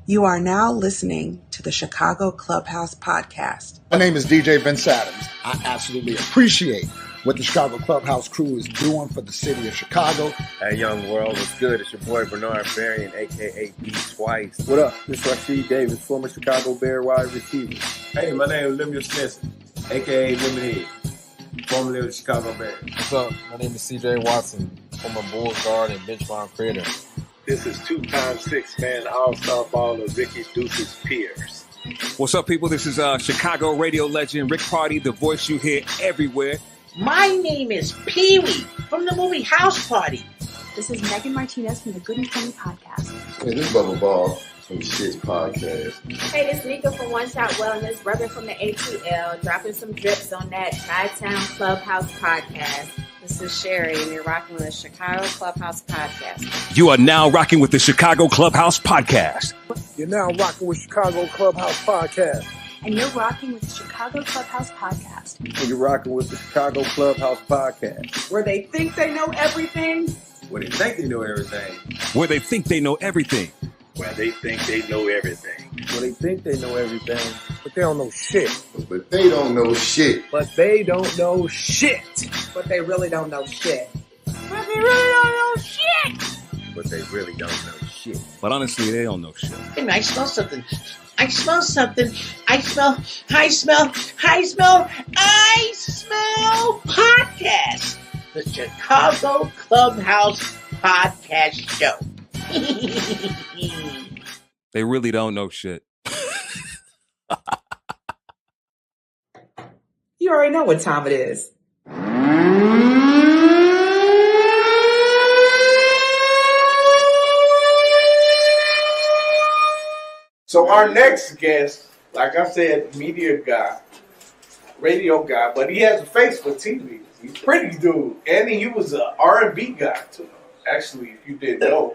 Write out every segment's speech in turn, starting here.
You are now listening to the Chicago Clubhouse Podcast. My name is DJ Vince Adams. I absolutely appreciate what the Chicago Clubhouse crew is doing for the city of Chicago. Hey, young world, what's good? It's your boy Bernard Varian, a.k.a. B96. What up? This is Rasheed Davis, former Chicago Bear wide receiver. Hey, my name is Lemuel Stinson, a.k.a. Lemonhead, formerly of the Chicago Bears. What's up? My name is C.J. Watson, former Bulls guard and bench bomb creator. This is 2x six-man all-star baller Ricky Deuces Pierce. What's up, people? This is Chicago radio legend Rick Party, the voice you hear everywhere. My name is Pee-wee from the movie House Party. This is Megan Martinez from the Good and Funny Podcast. Hey, this is Bubba Ball from the Shits Podcast. Hey, this is Nika from One Shot Wellness, Reverend from the ATL, dropping some drips on that Chi-Town Clubhouse Podcast. This is Sherry, and you're rocking with the Chicago Clubhouse Podcast. You are now rocking with the Chicago Clubhouse Podcast. You're now rocking with Chicago Clubhouse Podcast. And you're rocking with the Chicago Clubhouse Podcast. And you're rocking with the Chicago Clubhouse Podcast. Where they think they know everything. Where they think they know everything. Where they think they know everything. Where they think they know everything. Where they think they know everything. But they don't know shit. But they don't know shit. But they don't know shit. But they really don't know shit. But they really don't know shit! But they really don't know shit. But honestly, they don't know shit. And I smell something. I smell something. I smell podcast. The Chicago Clubhouse Podcast Show. They really don't know shit. You already know what time it is. So our next guest, like I said, media guy, radio guy, but he has a face for TV. He's a pretty dude, and he was an R&B guy too. Actually, if you didn't know,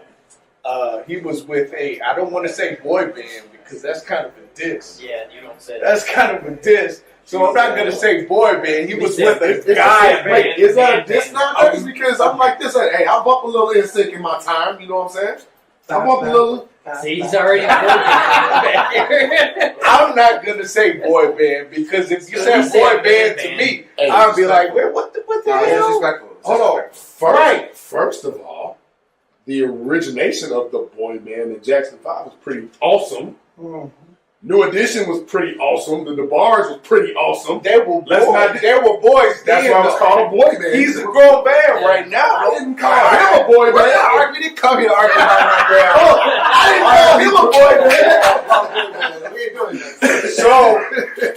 he was with I don't want to say boy band because that's kind of a diss. Yeah, you don't say that. That's kind of a diss. So I'm not going to say boy band. He was with a guy. Wait, is that a diss nowadays? Because I'm like this. Hey, I bump a little NSYNC in my time. You know what I'm saying? I bump a little. See, he's already back here. I'm not going to say boy band because if you say boy band to me, I'll be like, wait, what the hell? Hold on. First of all, the origination of the boy band in Jackson 5 was pretty awesome. Mm-hmm. New Edition was pretty awesome. The Bars was pretty awesome. They were boys. That's why it's called a boy band. He's a grown band right now. I didn't call him a boy band. We didn't come here to argue about my I didn't call him a boy band. So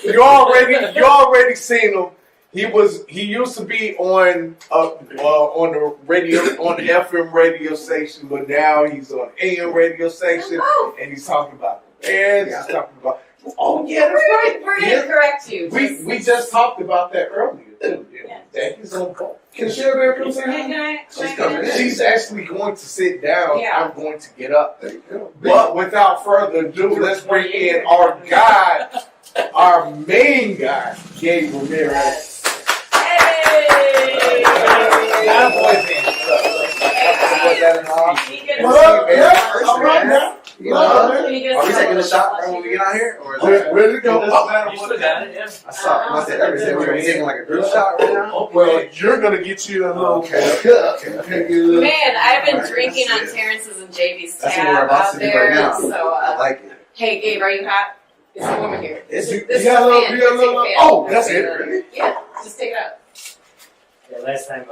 you already seen him. He used to be on the radio, on the FM radio station, but now he's on AM radio station, and he's talking about bands. He's talking about We're going to correct you. We just talked about that earlier too. Yeah. That he's on call. Can she ever come say She's actually going to sit down. Yeah. I'm going to get up. But without further ado, let's bring in our guy, our main guy, Gabe Ramirez. Not a boy band. Are we taking a shot when we get out here? Or where did it go? You still got it, yeah. I saw. I said everything. We're taking like a group shot right now. Well, you're gonna get you a little. Man, I've been drinking on Terrence's and JV's tab out there. Right now. So, I like it. Hey, Gabe, are you hot? It's warm in here. You got a little. Oh, that's it. Really? Yeah, just take it out. Yeah, last time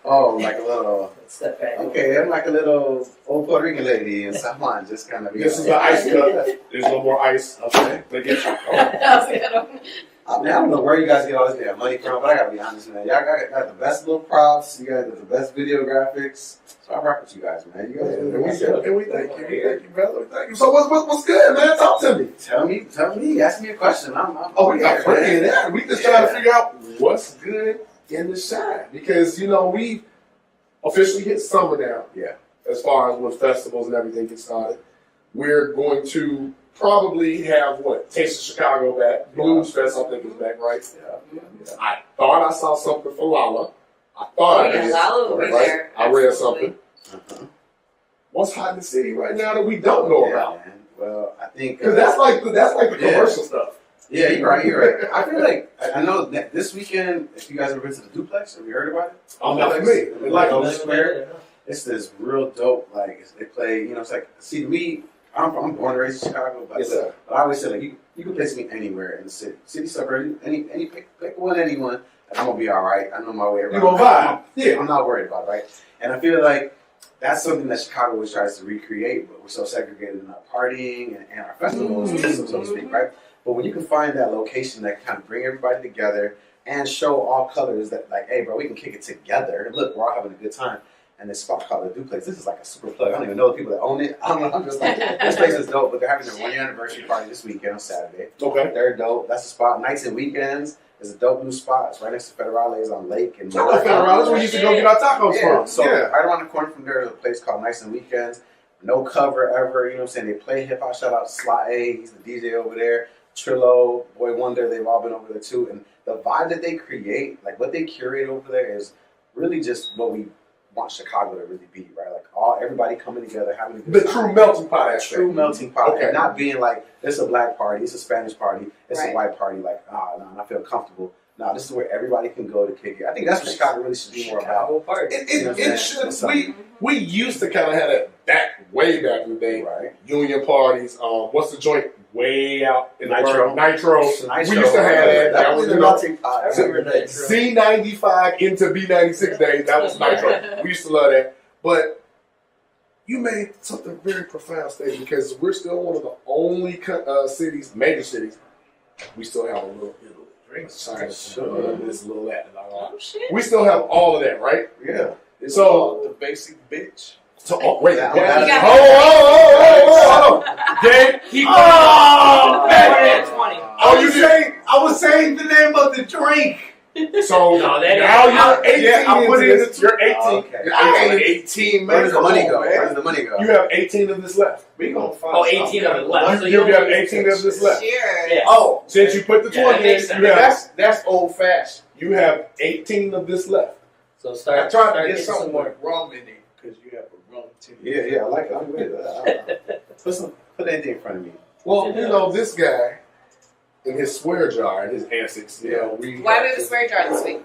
Oh, like a little. step back. Okay, I'm like a little old Puerto Rican lady in San Juan, just kind of. This is the ice cup. There's a little more ice. Okay. I don't know where you guys get all this money from, but I gotta be honest, man. Y'all got the best little props. You got the best video graphics. So I rock with you guys, man. You guys are we thank you. We thank you, brother. We thank you. So what's good, man? Talk to me. Tell me. Ask me a question. We just trying to figure out what's good in the shine because we officially hit summer now. Yeah. as far as when festivals and everything get started. We're going to probably have Taste of Chicago back. Blues Fest, I think, is back, right? Yeah. I thought I saw something for Lala. I thought I did. Lala will be there. I read something. What's hot in the city right now that we don't know about? Man. Well, I think because that's like the commercial stuff. Yeah, you're right. I feel like I know that this weekend, if you guys ever been to the Duplex, have you heard about it? Not for me. Like it's this real dope. Like they play, it's like I'm born and raised in Chicago, but, but I always say like you can place me anywhere in the city suburb, any pick anyone, and I'm gonna be all right. I know my way around. You gonna vibe? Yeah, I'm not worried about it, right? And I feel like that's something that Chicago always tries to recreate, but we're so segregated in our partying and our festivals, so to speak, right? But when you can find that location that can kind of bring everybody together and show all colors that, like, hey, bro, we can kick it together. Look, we're all having a good time. And this spot called the Duplex, this is like a super plug. I don't even know the people that own it. I don't know. I'm just like, this place is dope. But they're having their 1 year anniversary party this weekend on Saturday. Okay. They're dope. That's the spot. Nights and weekends is a dope new spot. It's right next to Federales on Lake. And Federales, where we used to go get our tacos from. So right around the corner from there is a place called Nights and Weekends. No cover ever. You know what I'm saying? They play hip hop. Shout out to Sly A. He's the DJ over there. Trillo, Boy Wonder, they've all been over there too. And the vibe that they create, like what they curate over there is really just what we want Chicago to really be, right? Like everybody coming together, having a good time. True melting pot aspect. True melting pot. Okay. And not being like, it's a black party, it's a Spanish party, it's a white party, like, no, I feel comfortable. No, this is where everybody can go to kick it. I think that's what Chicago really should be more about. It should. We used to kind of have that way back in the day. Right. Union parties. What's the joint way out in Nitro. the Nitro. We used to have that. Was the melting pot. Z95 into B96 days. That was Nitro. We used to love that. But you made something very profound, Stacey, because we're still one of the only cities, major cities, we still have a little Italy. This little that. We still have all of that, right? Yeah. So the basic bitch. So wait. Gabe. I was saying the name of the drink. So now you're 18. You're 18. Okay. You're 18, man. Where does the money go? Where does the money go? You have 18 of this left. We gonna find 18 of it left. So you have 18 of this left. Sure. Yeah. Oh, since you put the 20 in, that's old fashioned. You have 18 of this left. So start. I tried to get something with rum in it because you have a rum too. Yeah, I like it. I'm with it. Put anything in front of me. Well, this guy in his swear jar and his antics. Why do we have a swear jar this week?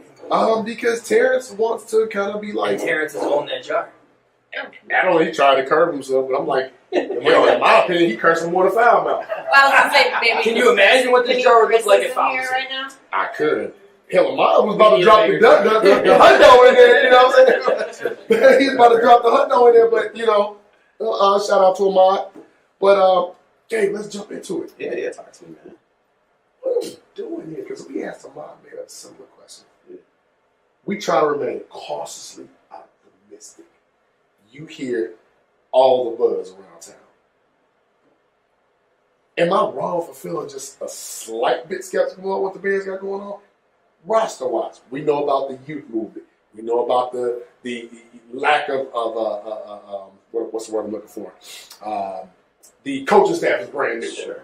Because Terrence wants to kind of be like. And Terrence is on that jar. I don't know. He tried to curb himself, but I'm like, in my opinion, he cursed him more than foul mouth. Well, I was gonna say maybe. Can you imagine what this jar would look like if I was right now? I could. Hell, mine was about to drop the hundo in there. You know what I'm saying? He's about to drop the hundo in there, but shout out to Ahmad. But Gabe, let's jump into it. Yeah, talk to me, man. What are we doing here? Because we asked Ahmad a similar question. Yeah. We try to remain cautiously optimistic. You hear all the buzz around town. Am I wrong for feeling just a slight bit skeptical of what the Bears got going on? Roster wise, we know about the youth movement. We know about the lack of what's the word I'm looking for? The coaching staff is brand new. Sure.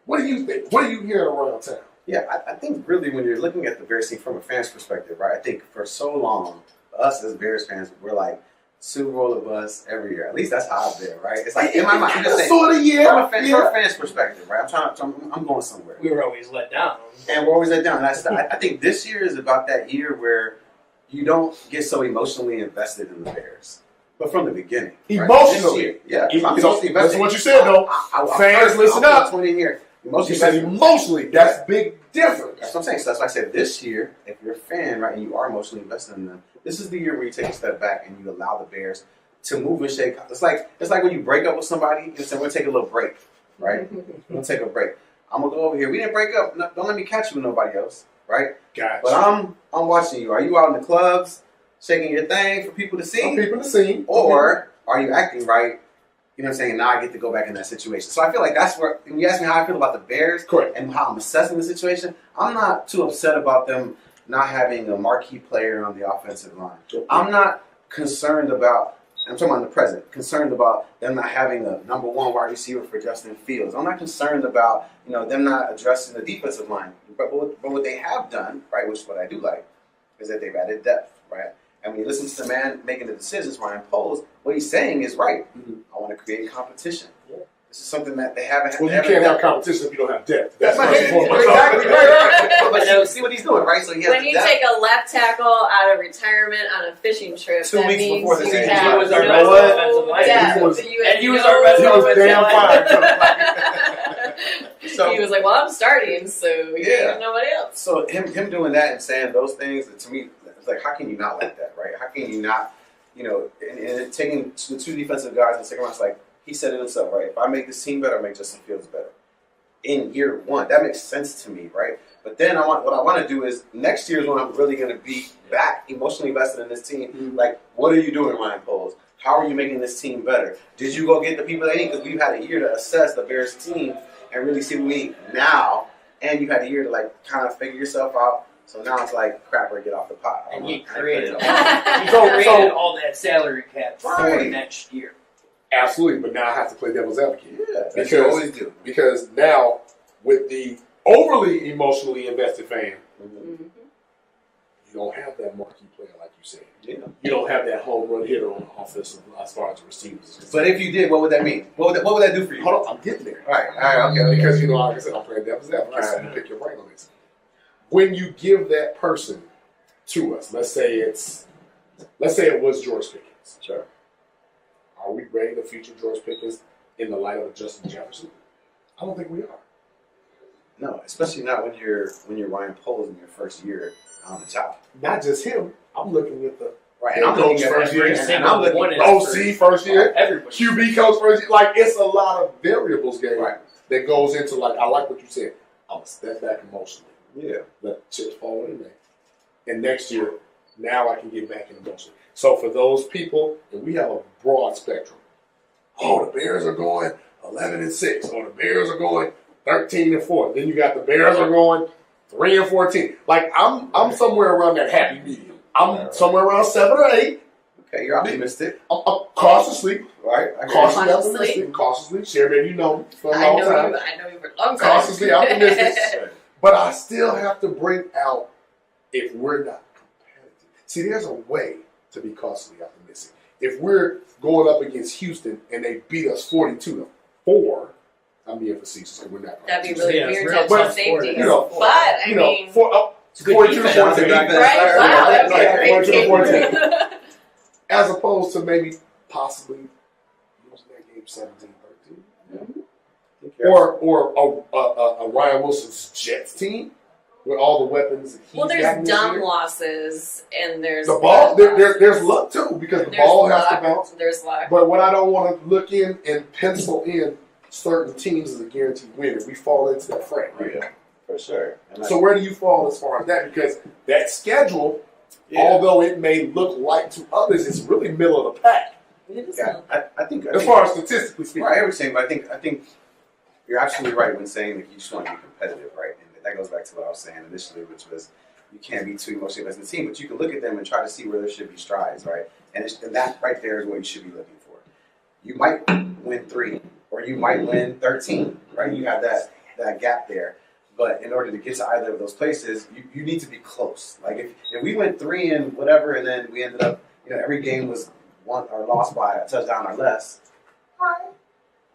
What do you think? What are you hearing around town? Yeah, I think really when you're looking at the Bears team from a fan's perspective, right? I think for so long, us as Bears fans, we're like Super Bowl of us every year. At least that's how I've been, right? It's like in my mind, I'm just saying, sort of, yeah. From a fan's perspective, right? I'm going somewhere. We were always let down. And we're always let down. And I think this year is about that year where you don't get so emotionally invested in the Bears. But from the beginning. Emotionally. Right? Yeah. That's what you said, though. Fans, listen up. 20 here. You said emotionally. That's big difference. That's what I'm saying. So that's why I said this year, if you're a fan, right, and you are emotionally invested in them, this is the year where you take a step back and you allow the Bears to move and shake. It's like when you break up with somebody, you say, we're going to take a little break, right? We're going to take a break. I'm going to go over here. We didn't break up. No, don't let me catch you with nobody else, right? Gotcha. But I'm watching you. Are you out in the clubs shaking your thing for people to see? For people to see. Or are you acting right? You know what I'm saying? Now I get to go back in that situation. So I feel like that's where, when you ask me how I feel about the Bears Correct. And how I'm assessing the situation, I'm not too upset about them not having a marquee player on the offensive line. I'm not concerned about I'm talking about in the present, concerned about them not having a number one wide receiver for Justin Fields. I'm not concerned about, them not addressing the defensive line. But what they have done, right, which is what I do like, is that they've added depth, right? And when you listen to the man making the decisions, Ryan Poles, what he's saying is right. I want to create competition. Yeah. This is something that they haven't. Well, you can't have competition if you don't have depth. That's exactly right. But now see what he's doing, right? So he has when you take a left tackle out of retirement on a fishing trip, 2 weeks before the season, he was our best offensive lineman. He was our best offensive damn fine. He was like, "Well, I'm starting, so you have nobody else." So him doing that and saying those things, to me, it's like, how can you not like that, right? How can you not, and taking the 2 defensive guys and second round, it's like. He said it himself, right? If I make this team better, I make Justin Fields better. In year 1, that makes sense to me, right? But then what I want to do is next year is when I'm really going to be back emotionally invested in this team. Mm-hmm. Like, what are you doing, Ryan Poles? How are you making this team better? Did you go get the people that need? Because we've had a year to assess the Bears team and really see what we need now. And you had a year to kind of figure yourself out. So now it's like, crap, or get off the pot. And he created all that salary cap for next year. Absolutely, but now I have to play devil's advocate. Yeah, because you always do. Because now, with the overly emotionally invested fan, you don't have that marquee player like you said. Yeah. You don't have that home run hitter on the offensive as far as the receivers. But if you did, what would that mean? What would that do for you? Hold on, I'm getting there. All right, okay. Because like I said, I'm playing devil's advocate. So you pick your brain on this. When you give that person to us, let's say it was George Pickens. Sure. Are we ready to feature George Pickens in the light of a Justin Jefferson? I don't think we are. No, especially not when you're Ryan Poles in your first year on the job. Not just him. I'm looking at the I'm coach first year, and I'm looking at OC first year, QB coach first year. Like, it's a lot of variables, Gabe, that goes into, I like what you said. I'm going to step back emotionally. Yeah. Let the chips fall in there. And next year, now I can get back in emotion. So for those people, and we have a broad spectrum. Oh, the Bears are going 11-6. Or the Bears are going 13-4. Then you got the Bears are going 3-14. Like, I'm somewhere around that happy medium. I'm somewhere around 7 or 8. Okay, you're optimistic. I'm cautiously, right? Cautiously optimistic. Cautiously. Sherry, maybe you know me for a long time. I know you for a long time. Cautiously optimistic. But I still have to bring out if we're not competitive. See, there's a way to be cautiously optimistic. If we're going up against Houston and they beat us 42-4, I'm being facetious because we're not. That'd be really weird to have safety. But I mean, 42-14, right? 42-14, as opposed to maybe possibly losing that game 17-13, or a Ryan Wilson's Jets team. With all the weapons that he's got there's dumb losses and there's the ball. There's luck too because the ball has to bounce. There's luck. But what I don't want to look in and pencil in certain teams as a guaranteed winner, we fall into that frame. Right? Yeah, for sure. So where do you fall as far as that? Because that schedule, although it may look light to others, it's really middle of the pack. I think as far as statistically speaking, right? Everything, but I think you're absolutely right when saying that you just want to be competitive, right? That goes back to what I was saying initially, which was you can't be too emotionally invested in the team, but you can look at them and try to see where there should be strides, right? And that right there is what you should be looking for. You might win 3, or you might win 13, right? You have that gap there. But in order to get to either of those places, you need to be close. Like if we went 3 and whatever, and then we ended up, every game was won or lost by a touchdown or less.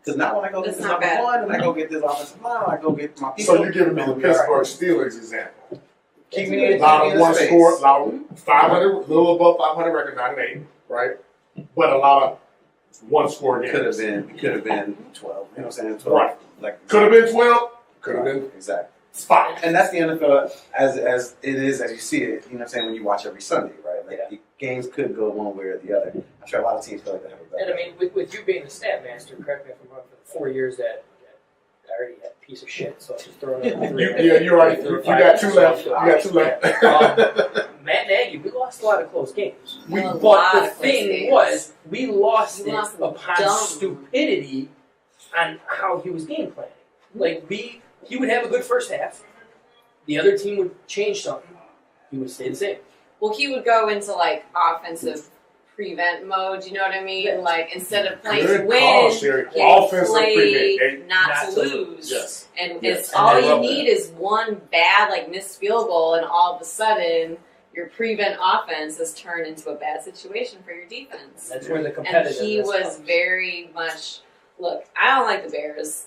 Because now when I go get this number 1 and I go get this offensive line, I go get my people. So you're giving me the Pittsburgh Steelers example. Keep me in. A lot of one score, a lot of 500, a little above 500 record, 9-8, right? But a lot of one score games. Could have been 12. You know what I'm saying? 12. Right. Like could have been 12. Could have been exactly. Spot. And that's the NFL as it is as you see it. You know what I'm saying? When you watch every Sunday, right? Like the games could go one way or the other. I'm sure a lot of teams feel like they have a better. And I mean, with you being the stat master, correct me if I'm wrong, for the 4 years that I already had a piece of shit, so I just throw it out. You're right. You got 2 left. Matt Nagy, we lost a lot of close games. But the thing was, we lost it upon stupidity on how he was game planning. Like he would have a good first half. The other team would change something. He would stay the same. Well, he would go into offensive prevent mode. You know what I mean? Like instead of playing Good to win, call, Sherry. you Offensive play prevent. not to lose. Yes. And Yes. it's And all I you love need that. is one bad like missed field goal, and all of a sudden your prevent offense has turned into a bad situation for your defense. That's where the And competitiveness he was comes. very much. Look, I don't like the Bears.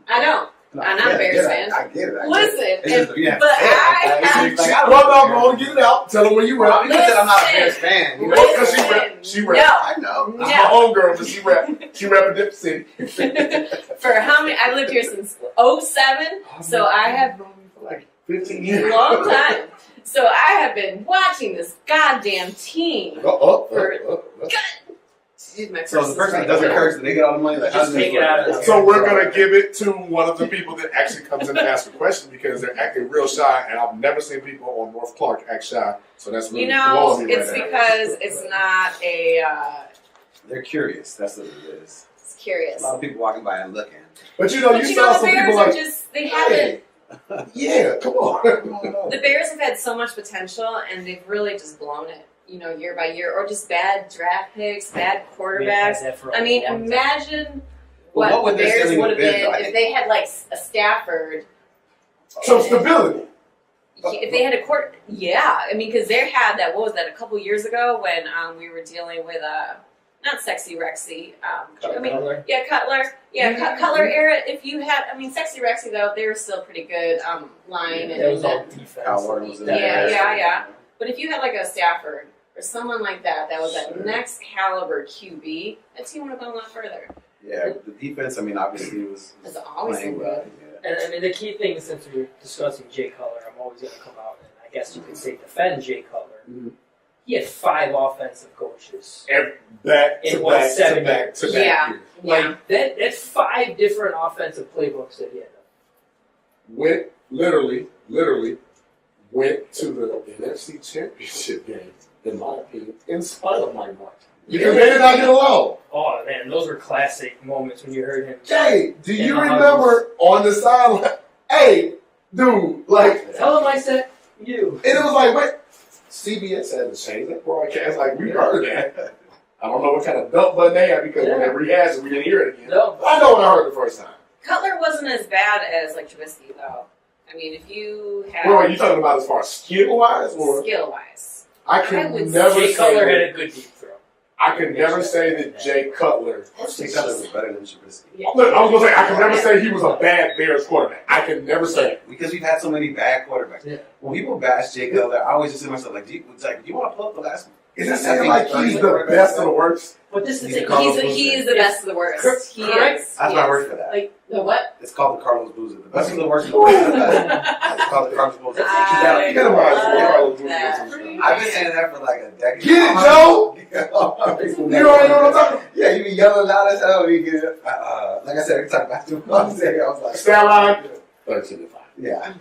I don't. No, I'm not a Bears fan. I get it. Listen, It's just, yeah, but I it's like, I Well, no, get it out. Tell them where you rap. You said I'm not a Bears fan. You know? Well, because she rap. She rap. No. I know. I'm my own girl, but she rap. She rap a different city. For how many? I lived here since 2007, so I have For like 15 years. long time. So I have been watching this goddamn team for. Excuse my So the person that doesn't curse, they get all the money. Like, Just take it out of this. So we're going to give it to one of the people that actually comes in to ask a question because they're acting real shy, and I've never seen people on North Clark act shy. So that's really You know, blowing me it's right now. because it's not a. they're curious. That's what it is. It's curious. A lot of people walking by and looking. But you know, But you saw the some Bears people are like, just. They haven't. yeah, come on. The Bears have had so much potential, and they've really just blown it. You know, year by year, or just bad draft picks, bad quarterbacks. I mean, imagine what the Bears would have been if they had like a Stafford. Some stability. If they had a court, yeah. I mean, because they had that. What was that? A couple years ago when we were dealing with not Sexy Rexy. Cutler. Yeah, Cutler. Yeah, Cutler era. If you had, I mean, Sexy Rexy though, they were still pretty good line Yeah, and it was all defense. yeah. But if you had like a Stafford or someone like that, that was that next caliber QB, that team would have gone a lot further. Yeah, the defense, I mean, obviously was It's always playing been well. good. And I mean, the key thing, since we're discussing Jay Cutler, I'm always going to come out and I guess you could say defend Jay Cutler. Mm-hmm. He had 5 offensive coaches. Back in to what, back 7 to back years? to back. Like that's 5 different offensive playbooks that he had. Went literally went to the NFC Championship game, in my opinion, in spite of Mike Martin. Because they did not get along. Oh man, those were classic moments when you heard him. Jay, do you remember on the sideline? Hey, dude, like Tell him I said you. And it was like, wait, CBS had to change that broadcast. Like we heard that. I don't know what kind of dump button they had because when they rehashed it, we didn't hear it again. No. I know what I heard the first time. Cutler wasn't as bad as like Trubisky though. I mean, if you have Well, are you talking about as far as skill wise or skill wise? I can never Jay say Cutler had that- a good deep throw. I can never say that Jay Cutler. Jay Cutler was better than Trubisky. Look, I was gonna say I can never say he was a bad Bears quarterback. I can never say it. Because we've had so many bad quarterbacks. Yeah. When people bash Jay Cutler, I always just say to myself, like, do you want to pull up the last one? Is it saying like he's the best of the worst? But this is He's it. the Carlos He is the Boozer. best of the worst. He Correct. is. That's He my is. word for that. Like The what? It's called the Carlos Boozer. The best of the worst. The worst of the best. It's called the Carlos Boozer. I Get him out of here. love that. I've been saying that for like a decade. Get it, Joe! You You already know what I'm talking about. Yeah, you be yelling loud as hell. You get it. Like I said, every time basketball, I was like, Stat line 13-5. yeah.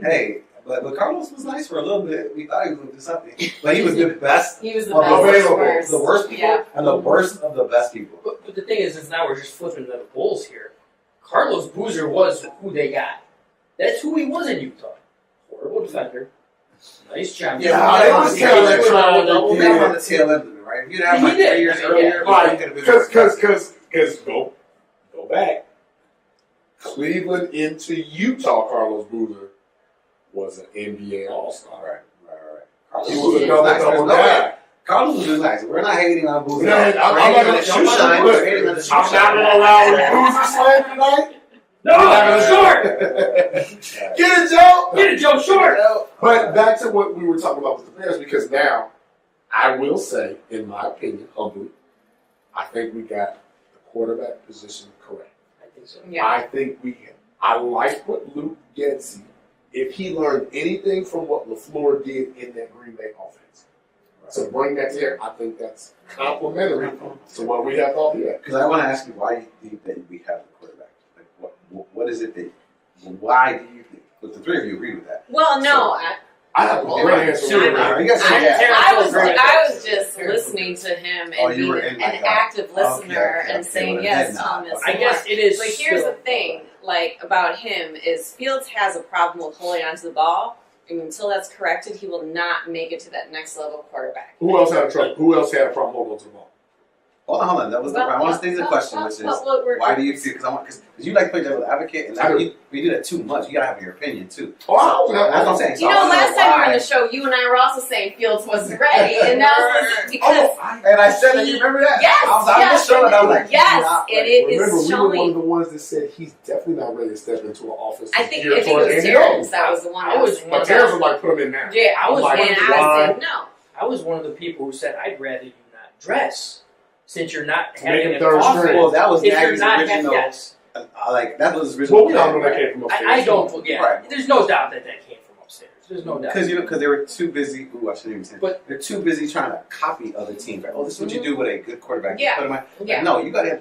Hey, but Carlos was nice for a little bit. We thought he was going to do something. But he was the best. He was the of best. available. Worst. The worst people Yeah. and the worst of the best people. But the thing is now we're just flipping to the Bulls here. Carlos Boozer was who they got. That's who he was in Utah. Horrible defender. Nice job. Yeah, it was kind of like trying to We got on the tail end of it, right? If you'd have like He did. 3 years Yeah. earlier, Right, he could have been because go back. Cleveland into Utah, Carlos Boozer was an NBA All-Star. Right. He was a double guy. Carlos was just nice. We're not hating on Boozer. No, I'm not We're hating on gonna the shoe shine. We're hating on the shoe I'm not shine. gonna allow Boozer slam tonight. No, short. Get it, Joe. Get it, Joe. Short. But back to what we were talking about with the Bears, because now I will say, in my opinion, humbly, I think we got the quarterback position correct. I think so. Yeah. I think I like what Luke Getzey, if he learned anything from what LaFleur did in that Green Bay offense. So bring that here, I think that's complimentary to what we have all here. Because I want to ask you, why do you think that we have the quarterback? Like, what is it that? Why do you think? But the three of you agree with that. Well, no, I have a great answer. You guys say yeah. I was just listening to him and being an active listener and saying yes, tell him this. I guess it is. But here's the thing, like about him is Fields has a problem with holding onto the ball, until that's corrected, he will not make it to that next level quarterback. Who else had a trouble? Who else had a problem holding on to the ball? Hold on. That was I want to state the question, which is why do you feel? Because you like play devil's advocate, and you do that too much. You gotta have your opinion too. Oh, that's what I'm saying. You know, last time you were on the show, you and I were also saying Fields wasn't ready, and that was because. And I said that. You remember that? Yes. I was on the show, and I was like, yes, it is. Remember, showing. we were one of the ones that said he's definitely not ready to step into an offense. I think it was Terrence that was the one. But Terrence was like, put him in now. Yeah, I was saying no. I was one of the people who said I'd rather you not dress. Since you're not having an offense, well, that was if you're not original. Yes. Like that was his original. Well, we all know that came from upstairs. I don't. Yeah, right. There's no doubt that came from upstairs. There's no doubt. Because they were too busy. Ooh, I shouldn't even say. But they're too busy trying to copy other teams. Like, oh, this is what you do with a good quarterback. Yeah. Put him on. Like, no, you gotta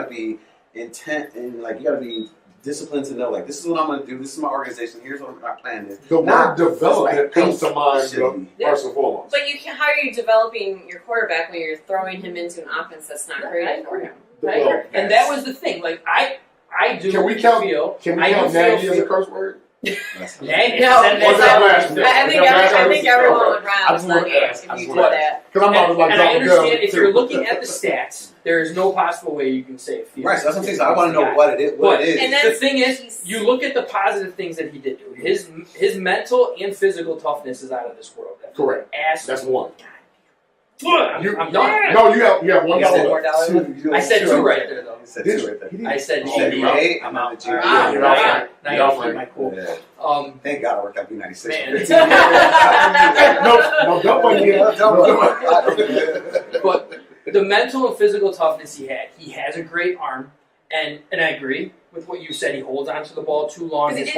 be intent and like you gotta be disciplined to know like this is what I'm gonna do. This is my organization. Here's what my plan is. The word development comes to mind first and foremost. But how are you developing your quarterback when you're throwing him into an offense that's not created for him? Right? And that was the thing. Like I do. Can we count Nagy as a curse word? Nagy. No, I think everyone would round Sunday if you do that. And I understand if you're looking at the stats, there is no possible way you can say it. Right, so that's what I'm saying. So I want to know what it is. And the thing is, you look at the positive things that he did do. His mental and physical toughness is out of this world. Correct. That's one. I'm done. No, you have one dollar. I said two right there, though. You said two right there. I said GBA. I'm out. You're my cool. Thank God I worked at B96. No, don't want to. But the mental and physical toughness he has a great arm, and I agree with what you said. He holds onto the ball too long. His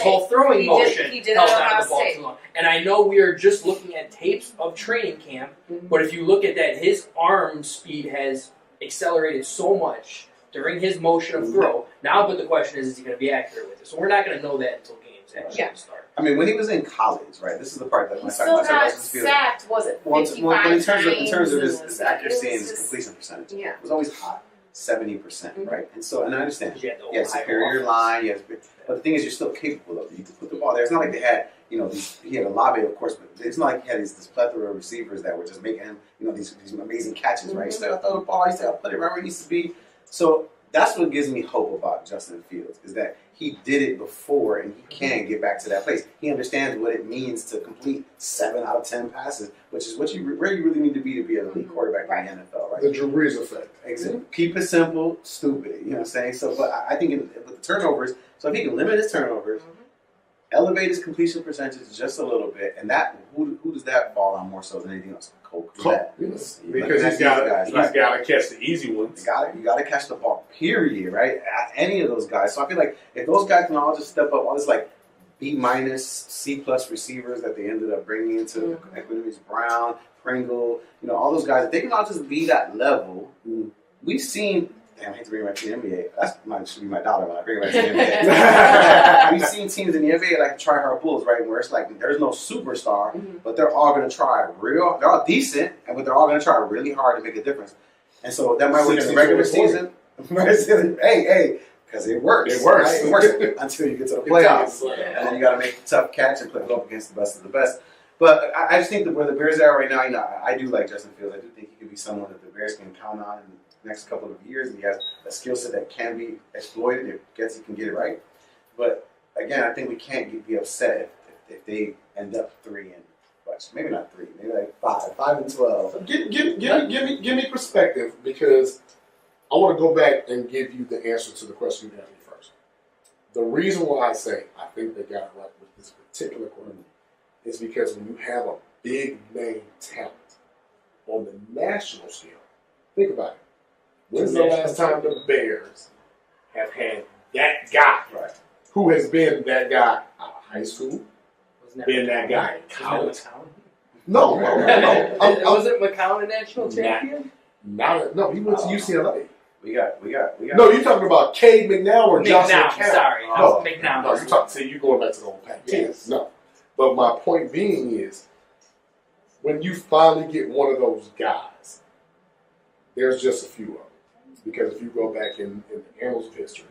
whole throwing motion held onto the ball too long. And I know we are just looking at tapes of training camp, but if you look at that, his arm speed has accelerated so much during his motion of throw. Now, but the question is he going to be accurate with it? So we're not going to know that until games actually start. I mean, when he was in college, right? This is the part that he still got sacked. Was it 55 in terms of his accuracy and his completion percentage, it was always high. 70%, right? And I understand. You had superior line, but the thing is, you're still capable of it. You can put the ball there. It's not like they had, he had a lobby, of course, but it's not like he had this plethora of receivers that were just making him, these amazing catches, right? He still throw the ball, he still put it right where it needs to be. So that's what gives me hope about Justin Fields, is that he did it before and he can get back to that place. He understands what it means to complete 7 out of 10 passes, which is where you really need to be an elite quarterback in the NFL, right? The Drew Brees effect. Exactly. Keep it simple, stupid. You know what I'm saying? So, but I think with the turnovers, so if he can limit his turnovers, elevate his completion percentage just a little bit, and that who does that fall on more so than anything else? Cole. Yes. Because he's got to catch the easy ones. You got to catch the ball. Period. Right? At any of those guys. So I feel like if those guys can all just step up, all this like B-, C+ receivers that they ended up bringing into Equinemius Brown, Pringle, all those guys, if they can all just be that level. We've seen. Damn, I hate to bring it back to the NBA. Should be my dollar when I bring it back to the NBA. We've seen teams in the NBA like the try-hard Bulls, right? Where it's like there's no superstar, but they're all going to try they're all decent, but they're all going to try really hard to make a difference. And so that might work in the regular season. Hey, because it works. It works. Right? It works until you get to the playoffs. And then you got to make a tough catch and play up against the best of the best. But I just think that where the Bears are right now, I do like Justin Fields. I do think he could be someone that the Bears can count on in the next couple of years. He has a skill set that can be exploited if he can get it right. But again, I think we can't be upset if they end up 3 and maybe not 3, maybe like 5 and 12. Give me perspective, because I want to go back and give you the answer to the question you asked me first. The reason why I say I think they got it right with this particular quarterback is because when you have a big name talent on the national scale, think about it. When's the last time the Bears have had that guy who has been that guy out of high school, been that guy in college? No. Was it McCown a national champion? No, he went to UCLA. We got. No, you're talking about Cade McNown or Josh McCown. Sorry, McNown. No, you're going back to the old Pac-10. No. But my point being is, when you finally get one of those guys, there's just a few of them. Because if you go back in the annals of history,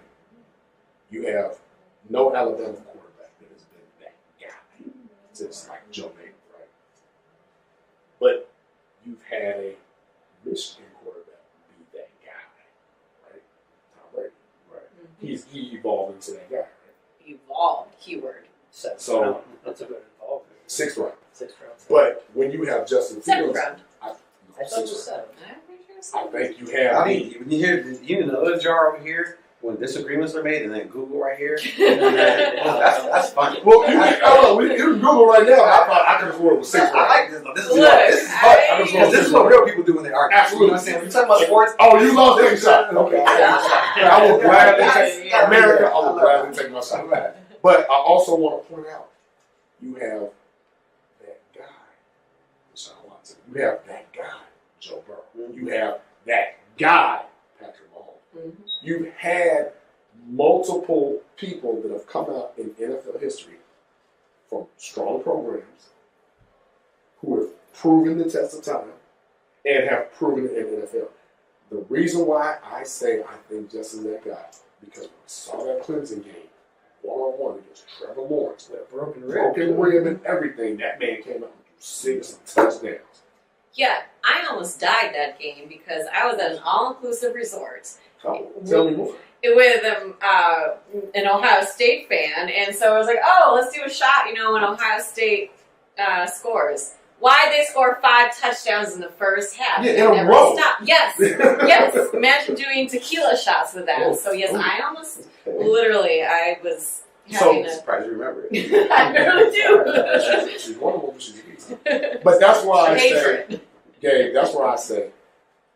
you have no Alabama quarterback that has been that guy. since like Joe Namath, right? But you've had a Michigan quarterback be that guy, right? Tom Brady, right? He evolved into that guy, right? Evolved, keyword. So that's a good involvement. 6th round. 6th round. But when you have Justin Fields, 7th round. I thought it was 7th. I think you have. I mean, when you hear another jar over here when disagreements are made, and then Google right here. That's funny. Well, you can Google right now. I could have sworn it was 6th round. I like this. This is what real people do when they argue. Absolutely. You know what I'm saying? We're talking about sports. Oh, you lost that shot. Okay. I will gladly take America. I will gladly take my shot. But I also want to point out, you have that guy, Deshaun Watson. You have that guy, Joe Burrow. You have that guy, Patrick Mahomes. You've had multiple people that have come out in NFL history from strong programs who have proven the test of time and have proven it in the NFL. The reason why I say I think Justin's that guy, because when we saw that Clemson game, one-on-one against Trevor Lawrence, that broken rib and everything, that man came out with 6 touchdowns. Yeah, I almost died that game because I was at an all-inclusive resort. Oh, tell me more. With an Ohio State fan, and so I was like, "Oh, let's do a shot," when Ohio State scores. Why they score 5 touchdowns in the first half? Yeah, they in a never row. stop. Yes, yes. Imagine doing tequila shots with that. So yes, I almost literally I was having I'm surprised you remember it. I really do. She's wonderful. But that's why I say, Gabe. That's why I say,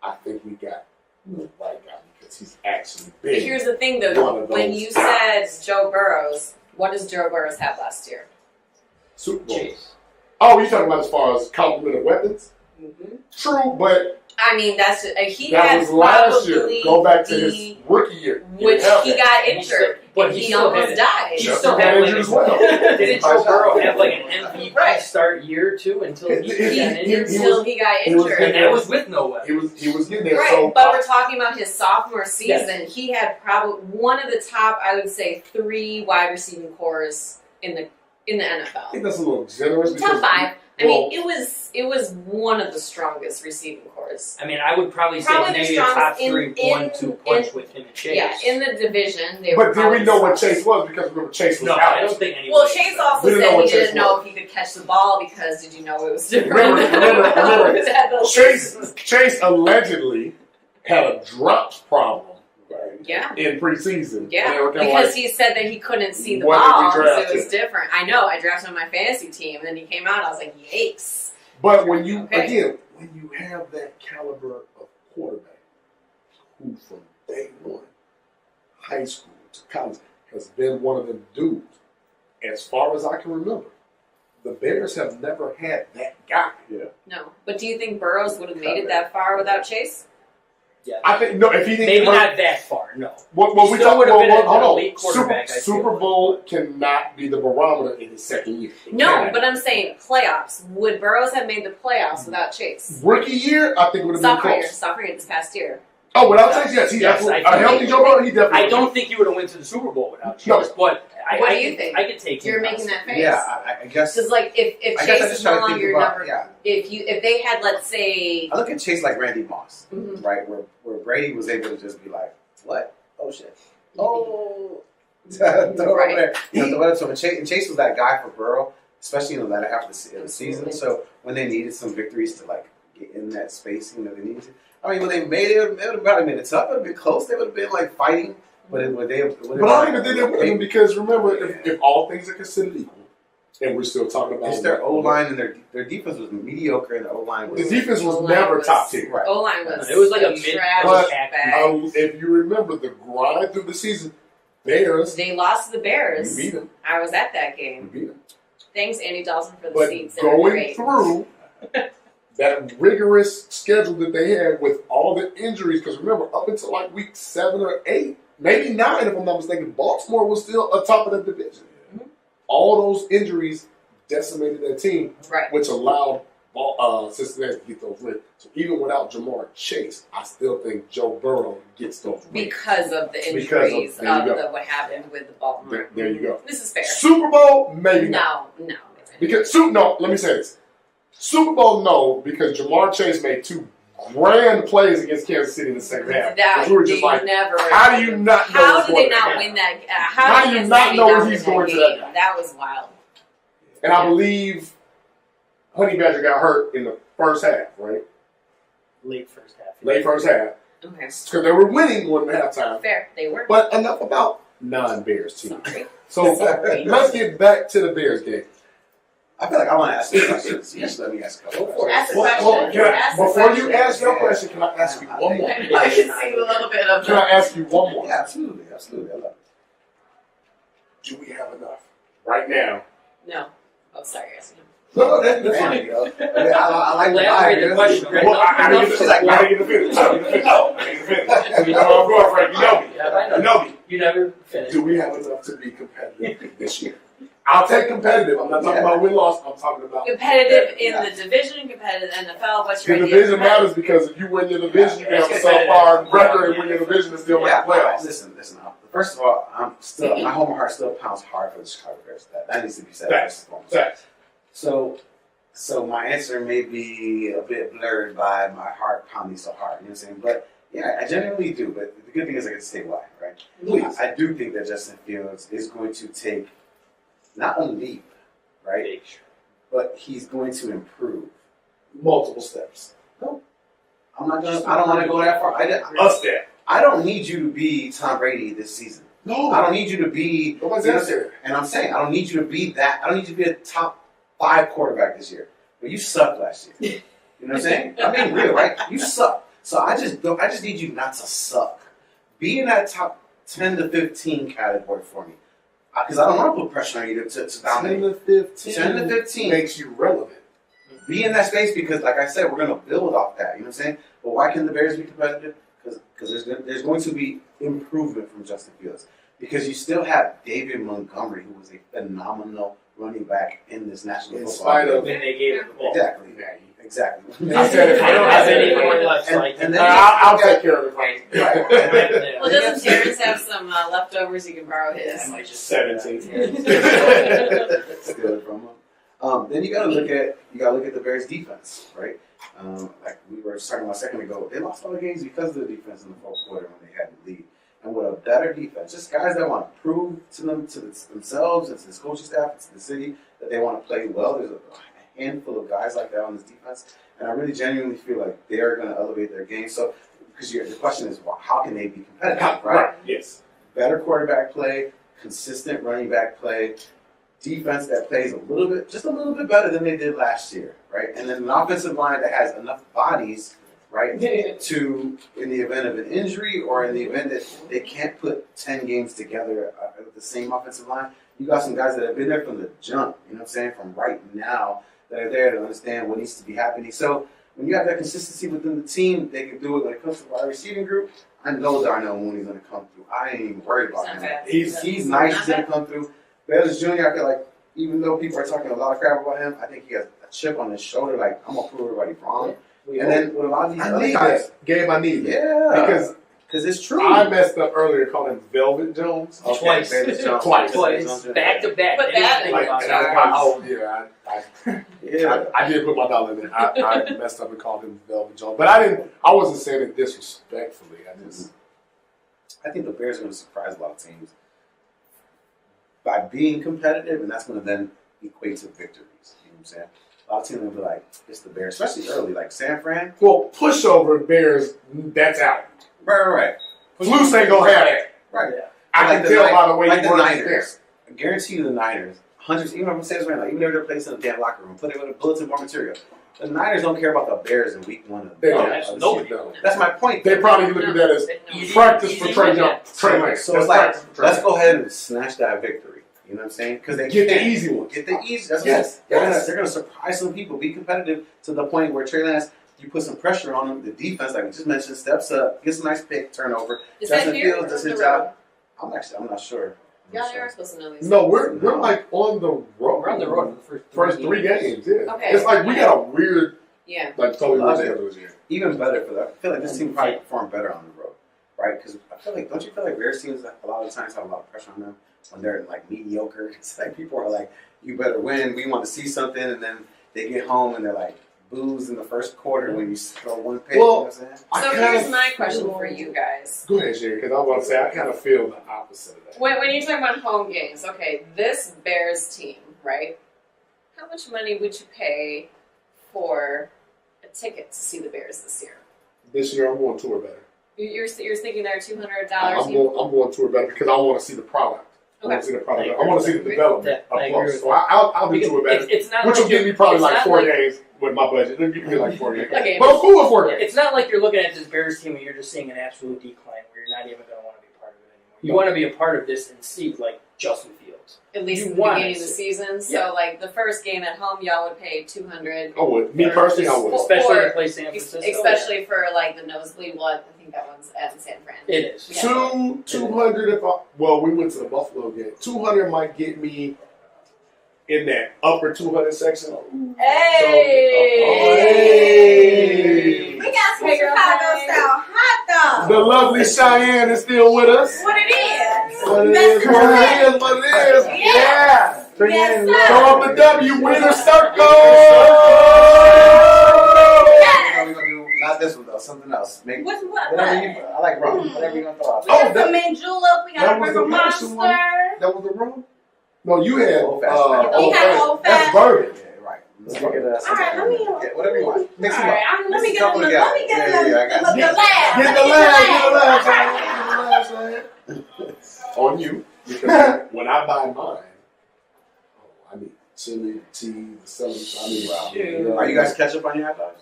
I think we got the right guy because he's actually big. But here's the thing, though. When you said Joe Burrows, what does Joe Burrows have last year? Super Bowl. Oh, you're talking about as far as complement of weapons? Mm-hmm. True, but I mean that was last year. Go back to his rookie year, which he got injured, but he almost died. He still had injured as well. Didn't Joe Burrow have like an MVP start year too until he got injured? Until he got injured, and that was with no weapons. He was getting there. Right, So, but we're talking about his sophomore season. Yes. He had probably one of the top, I would say, 3 wide receiving cores in the NFL. I think that's a little generous. Top 5. I mean, it was one of the strongest receiving cores. I mean, I would probably say maybe a top 3 1-2 punch with him and Chase. Yeah, in the division, they but were. did we know what Chase was? Because remember, Chase was out. I don't think anyone. Well, Chase also said he didn't know if he could catch the ball because did you know it was different? Remember, Chase allegedly had a drops problem. Yeah. In preseason. Yeah. Because he said that he couldn't see the ball, so it was different. I know. I drafted him on my fantasy team, and then he came out, I was like, yikes. But when you, again, when you have that caliber of quarterback who from day one, high school to college, has been one of them dudes, as far as I can remember, the Bears have never had that guy. Yeah. No. But do you think Burrows would have made it that far without Chase? Yeah. I think no. If he didn't, maybe not that far. No. Well, we still would have been an elite Super, quarterback. Super Bowl cannot be the barometer in his second year. No, but I'm saying playoffs. Would Burrows have made the playoffs without Chase? Rookie year, I think would have been close. Sophomore year this past year. Oh, without Chase, yes, he absolutely. A healthy Joe Burrow, he definitely. I don't think he would have went to the Super Bowl without Chase. But what do you think? I could take. You're making that face. Yeah, I guess. Because like if Chase is no longer your number, if they had, let's say, I look at Chase like Randy Moss, right? Where Brady was able to just be like, "What? Oh shit! Oh, right." So Chase was that guy for Burrow, especially in the latter half of the season. So when they needed some victories to like get in that spacing that they needed to. I mean, when they made it, it would have probably made it tough. It would have been close. They would have been like fighting. But I don't even think they would have, because remember, if all things are considered equal, and we're still talking about it's their O-line and their defense was mediocre, and the O-line was... The defense was never top tier. Right. O-line was... It was like a mid-trash bag. If you remember the grind through the season, Bears... They lost to the Bears. You beat them. I was at that game. You beat them. Thanks, Andy Dalton, for the seats. But going through that rigorous schedule that they had with all the injuries, because remember, up until like week 7 or 8, maybe 9, if I'm not mistaken, Baltimore was still atop of the division. Mm-hmm. All those injuries decimated their team, which allowed Cincinnati to get those wins. So even without Jamar Chase, I still think Joe Burrow gets those wins. Because of the injuries of what happened with the Baltimore. There you go. This is fair. Super Bowl, maybe not. No. Because let me say this. Super Bowl, no, because Jamar Chase made 2 grand plays against Kansas City in the second half. We were just like, how do you not know? How did they not win that? How do you not know where he's going to that guy? That was wild. And I believe Honey Badger got hurt in the first half, right? Late first half. Okay. Because they were winning one at halftime. Fair, they were. But enough about non-Bears teams. So let's get back to the Bears game. I feel like I want to ask some questions. Yes, let me ask a couple questions. Ask a question. Before you ask your question, can I ask you one more? I can see a little bit of Can I ask you one more? Yeah, absolutely. I love it. Do we have enough right now? No. Oh, sorry, asking him. No, that's fine. I like the question. I didn't get the finish. You know I'm going, Frank. You know me. You never finished. Do we have enough to be competitive this year? I'll take competitive. I'm not talking about win-loss. I'm talking about competitive in the division, competitive NFL. What's your idea? The division matters because if you win your division, you can have a subpar record and win your division and still make the playoffs. Listen. First of all, my home heart still pounds hard for the Chicago Bears. That needs to be said. Facts. So my answer may be a bit blurred by my heart pounding so hard. You know what I'm saying? But yeah, I genuinely do. But the good thing is I get to say why, right? Please. I do think that Justin Fields is going to take not a leap, right? But he's going to improve. Multiple steps. No, I don't want to go that far. I don't need you to be Tom Brady this season. No, I don't need you to be. And I'm saying I don't need you to be that. I don't need you to be a top 5 quarterback this year. But you sucked last year. You know what I'm saying? I'm being real, right? You suck. So I just need you not to suck. Be in that top 10 to 15 category for me. Because I don't want to put pressure on you to dominate. 10 to 15 makes you relevant. Be in that space because, like I said, we're going to build off that. You know what I'm saying? But why can the Bears be competitive? Because there's going to be improvement from Justin Fields. Because you still have David Montgomery, who was a phenomenal running back in this National Football League. In spite of when they gave him the ball. Exactly. I said it. I don't have any more left. And then I'll take care of it. Right. Well, doesn't Terrence have some leftovers? You can borrow his. 17. Steal it from him. Then you gotta look at the Bears' defense, right? Like we were talking about a second ago, they lost all the games because of the defense in the fourth quarter when they had the lead. And with a better defense, just guys that want to prove to themselves and to this coaching staff and to the city that they want to play well. There's a handful of guys like that on this defense, and I really genuinely feel like they're going to elevate their game. So, because the question is, well, how can they be competitive, right? Yes. Better quarterback play, consistent running back play, defense that plays just a little bit better than they did last year, right? And then an offensive line that has enough bodies, right, to, in the event of an injury or in the event that they can't put 10 games together with the same offensive line, you got some guys that have been there from the jump, you know what I'm saying, from right now, that are there to understand what needs to be happening. So when you have that consistency within the team, they can do it when it comes to the wide receiving group. I know Darnell Mooney's going to come through. I ain't even worried about him. He's nice. He's going to come through. Bayless Jr., I feel like, even though people are talking a lot of crap about him, I think he has a chip on his shoulder. Like, I'm going to prove everybody wrong. And then with a lot of these other guys. Gabe, I need it. Yeah. Because it's true. I messed up earlier calling him Velvet Jones. Twice. Twice. Back to back. Put that I did put my dollar in there. I messed up and called him Velvet Jones. But I wasn't saying it disrespectfully. I think the Bears are going to surprise a lot of teams by being competitive, and that's going to then equate to victories. You know what I'm saying? A lot of teams are going to be like, it's the Bears, especially early, like San Fran. Well, pushover Bears, that's out. Right. Flus ain't going to have that. Right. Yeah. I can tell by the way like he the works Niners. I guarantee you the Niners, hundreds, even if I'm saying this right now, even if they're placed in a damn locker room, put it with a bulletin board material. The Niners don't care about the Bears in week 1 of the season. That's my point. They probably look at that as practice for Trey Lance. So it's like, let's go ahead and snatch that victory. You know what I'm saying? Because they get the easy one. Get the easy. That's yes. They're going to surprise some people. Be competitive to the point where Trey Lance, you put some pressure on him. The defense, like we just mentioned, steps up, gets a nice pick, turnover. Justin Fields does his job. I'm not sure. Y'all are supposed to know these. No, we're like on the road. We're on the road for the first 3 games. Yeah. Okay. It's like we got a weird. Yeah. Like totally weird. Even better for that. I feel like this team probably perform better on the road, right? Because I feel like, don't you feel like Bears teams a lot of times have a lot of pressure on them when they're like mediocre? It's like people are like, you better win. We want to see something, and then they get home and they're like, booze in the first quarter when you throw one pick. Well, you know what I'm saying? So here's my question for you guys. Go ahead, Sherry, because I want to say I kind of feel the opposite of that. When you're talking about home games, okay, this Bears team, right? How much money would you pay for a ticket to see the Bears this year? This year, I'm going tour better. You're thinking they're $200. I'm going tour better because I want to see the product. I want to see the product. I want to see the development up close. So I'll do tour better. Which will give me probably like 4 days with my budget. It'll give me like 4 days. Okay, but I'm cool with 4 days. It's not like you're looking at this Bears team and you're just seeing an absolute decline where you're not even going to want to be part of it anymore. You want to be a part of this and see like Justin Fields. At least at the beginning of the season. So like the first game at home, y'all would pay $200. I would. Me personally, I would. Especially to play San Francisco. Especially for like the nosebleed one. I think that one's at San Fran. It is. Yeah. 200 if we went to the Buffalo game. 200 might get me in that upper 200 section. Hey! We got some Chicago style hot dogs. The lovely Cheyenne is still with us. What it is. What it is. Yeah. Yes, Throw up the W, Wiener Circle. We're gonna do not this one though, something else. Make what? I like rum. Whatever you gonna throw out. We got some mint julep. We got a river monster. That was the rum? No, you had Old fashioned. He had old That's fashioned. bourbon. Yeah, right. Let's All right, let me. Whatever you want. Mix them up. Let me get them. Get the last. On you. Because when I buy mine, I need chili, tea, the celery. Are you guys ketchup on your hot dogs?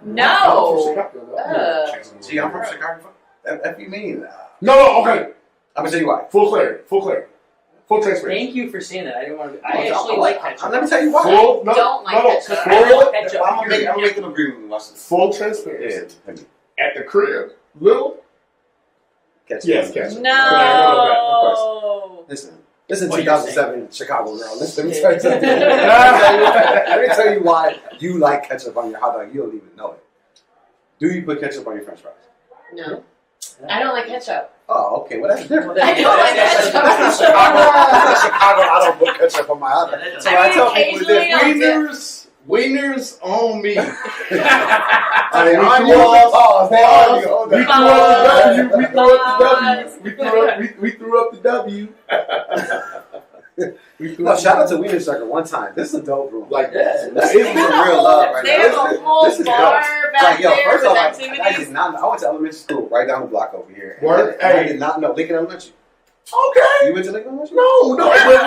No. See, I'm from Chicago. That you mean? No, okay. I'm gonna tell you why. Full clarity. Full transparency. Thank you for saying that. I didn't want to. I actually like ketchup. Let me tell you why. Don't like ketchup. I'm gonna make them agree with me. Watch this. Full transparency. Yeah. At the crib, little. Ketchup. Yes, ketchup. No. Of course. Listen, 2007 Chicago girl. Let me tell you something. Let me tell you why you like ketchup on your hot dog. You don't even know it. Do you put ketchup on your French fries? No. I don't like ketchup. Oh, okay. Well, that's different. I don't like ketchup. That's Chicago. I don't put ketchup on my hot dog. So I tell people this. Wieners on me. We threw up the W. No, shout out to Wiener Circle one time. This is a dope room. Like this is real love right They now. have a whole bar back there first with off, activities. I did not know. I went to elementary school right down the block over here. Word? And I did not know Lincoln Elementary. Okay. You went to Lincoln Elementary? No, I wasn't.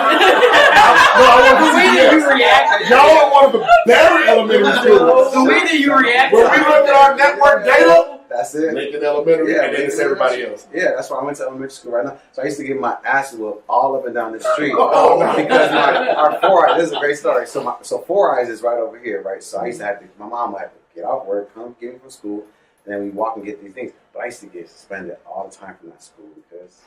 The way that you reacted. Y'all are one of the better elementary schools. The way that you reacted. When we looked at our network data, that's it. Lincoln Elementary, and then it's everybody else. Yeah, that's why I went to elementary school right now. So I used to get my ass whooped all up and down the street because our Four Eyes. This is a great story. So Four Eyes is right over here, right? So I used to have to. My mom would have to get off work, come get me from school, and then we walk and get these things. But I used to get suspended all the time from that school because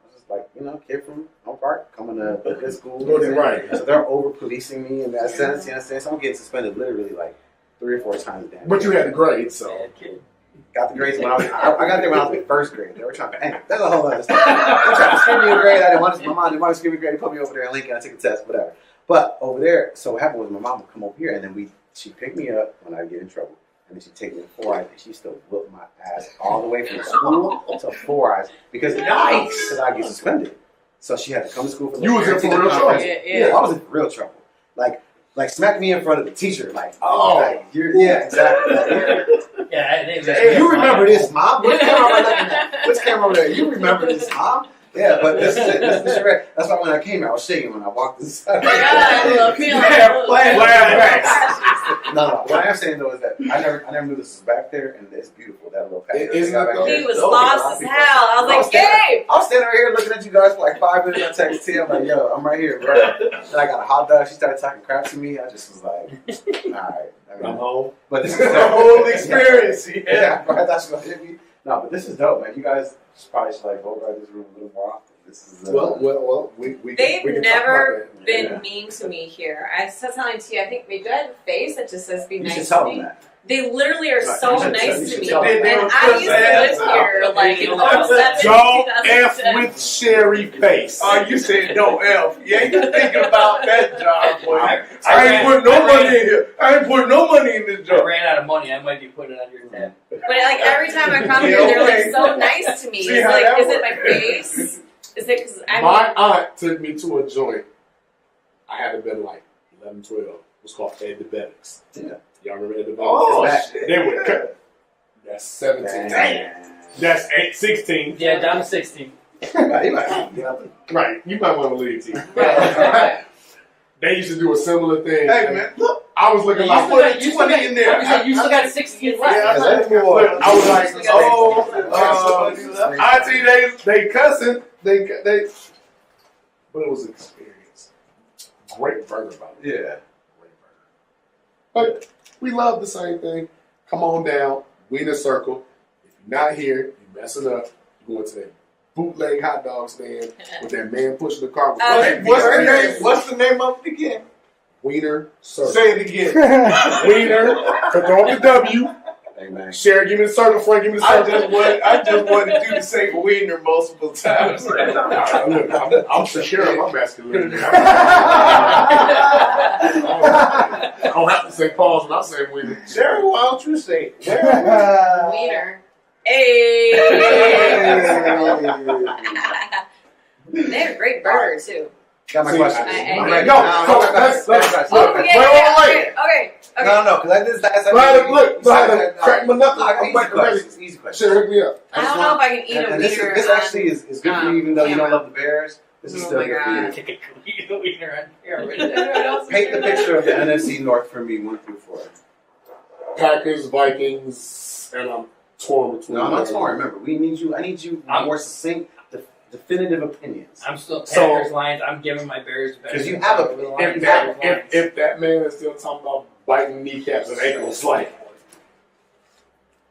I was just like, kid from Home Park coming to good school. Right. So they're over policing me in that sense. You understand? So I'm getting suspended literally like 3 or 4 times a day. But you had the grades, so. Got the grades when I got there when I was in 1st grade. They were trying to. Anyway, that's a whole other story. They were trying to skip me a grade. I didn't want to. My mom didn't want to skip me a grade. They put me over there in Lincoln. I took a test, whatever. But over there, so what happened was my mom would come over here and then she picked me up when I get in trouble, and then she'd take me to Four Eyes and she still whooped my ass all the way from school to Four Eyes because I get suspended. So she had to come to school for. You was in for real trouble. Yeah, I was in real trouble. Like smack me in front of the teacher. Exactly. You remember this, Mom? Which camera am I looking at? Which camera over there? You remember this, Mom? Yeah, but this is it. This is right. That's why when I came out, I was shaking when I walked inside. No. What I am saying though is that I never knew this was back there, and it's beautiful. That little patio. He was lost as hell. I was like, Gabe! I was standing right here looking at you guys for like 5 minutes. I text T. I'm like, yo, I'm right here, bro. And I got a hot dog. She started talking crap to me. I just was like, all right. I'm home. But this is the whole experience. Yeah, I thought she was gonna hit me. No, but this is dope, man. You guys probably should like go right this room a little more often. This is well. They've never been mean to me here. I said something to you. I think maybe I have a face that just says "be nice to me." They literally are so nice to me. And I used to live here like in 07, Don't F 2010. with Sherry face. Oh, you said don't F. Yeah, you thinking about that job, boy. I ain't putting no money in here. I ain't putting no money in this I job. ran out of money. I might be putting it on your tab. But like every time I come here, they're like so nice to me. See It's how like, that is it works? my face? Is it because My aunt took me to a joint. I had to been like 11, 12. It was called Ed the Bedics. Yeah. Y'all remember Ed the Bedics? Oh, shit. They would cut. That's 17. Damn. That's 16. Yeah, down to 16. Right. You might want to leave, T. They used to do a similar thing. Hey, man, look. I was looking like, what? You put it in there. You still got 16 left. Yeah, I was like, oh, Auntie, they cussing. They, but it was an experience. Great burger, by the way. Yeah. But we love the same thing. Come on down, Wiener Circle. If you're not here, you're messing up. You're going to that bootleg hot dog stand with that man pushing the car. What's the name of it again? Wiener Circle. Say it again. Wiener. Throw up the W. Amen. Sherry, give me the circle. Frank, give me the circle. I just wanted you to say Wiener multiple times. Look, I'm secure in my masculinity. I don't have to say pause when I say Wiener. Sherry, why don't you say Wiener? Hey! They have a great burger too. Got my question. Okay. No, because I did last time. Look, I had to crack my knuckles. Easy question. Sure, hook me up. I don't know if I can eat a and wiener. This actually is good for you, even though you don't love the Bears. This is still good for you. Eat a wiener on here. Paint the picture of the NFC North for me, 1 through 4. Packers, Vikings, and I'm torn between. No, I'm not torn. Remember, I need you more succinct, definitive opinions. I'm still Packers, Lions. I'm giving my Bears better. Because you have a. If that man is still talking about biting kneecaps and ankles, like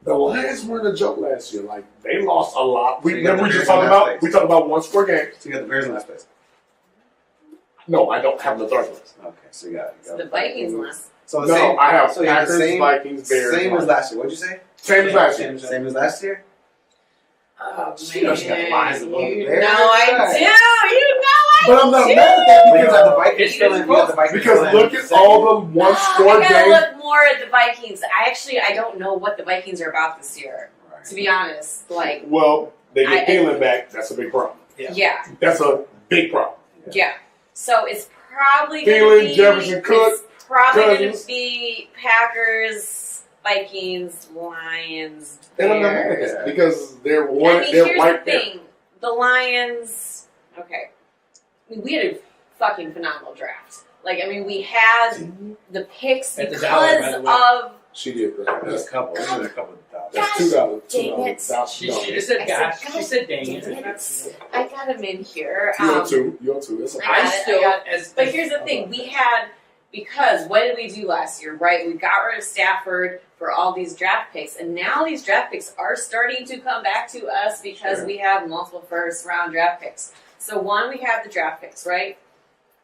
the Lions weren't a joke last year. Like they lost a lot. We just talked about one score game. So you got the Bears in last place. No, I don't have the third place. Okay, so you got the Vikings last. So no, I have so Packers, same, Vikings, Bears. Same as last year. What'd you say? Same as last year. Same as last year. Oh, she knows she got the Lions above the Bears. No, I do. You know I But I'm not do. mad at that because the Vikings still in. Because look at all the one score I gotta games. look more at the Vikings. I don't know what the Vikings are about this year. Right. To be honest, like. Well, they get Thielen back. That's a big problem. Yeah. That's a big problem. Yeah. So it's probably going to be Jefferson, Cook. It's probably going to be Packers, Vikings, Lions, Bears. And I'm not mad at that because they're one. I mean, they're here's right the thing: the Lions. Okay, we had a fucking phenomenal draft. Like, I mean, we had the picks because of. She did. That's a couple. That's a couple. That's $2. Dang it. She just said gosh. She said dang it. I got him in here. You're two. That's okay. But here's the thing: we had because what did we do last year? Right, we got rid of Stafford for all these draft picks, and now these draft picks are starting to come back to us because we have multiple first-round draft picks. So one, we have the draft picks, right?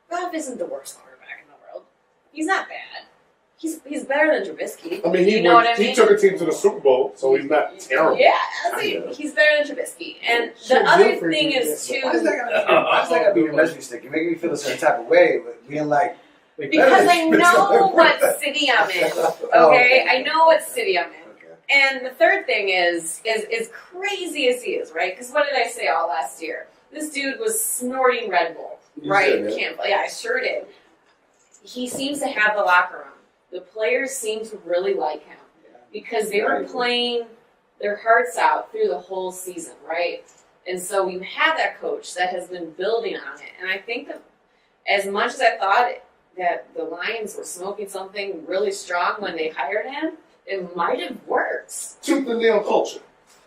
Goff isn't the worst quarterback in the world. He's not bad. He's better than Trubisky. I mean, he took a team to the Super Bowl, so he's not terrible. Yeah, he's better than Trubisky. And the other thing is too. Why is that gotta be your measuring stick? You're making me feel a certain type of way, but being like. Because I know what city I'm in. Okay, I know what city I'm in. And the third thing is crazy as he is, right? Because what did I say all last year? This dude was snorting Red Bull, right? Yeah, I sure did. He seems to have the locker room. The players seem to really like him because they were playing their hearts out through the whole season, right? And so you have that coach that has been building on it. And I think that as much as I thought that the Lions were smoking something really strong when they hired him, it might have worked. Tooth and nail culture.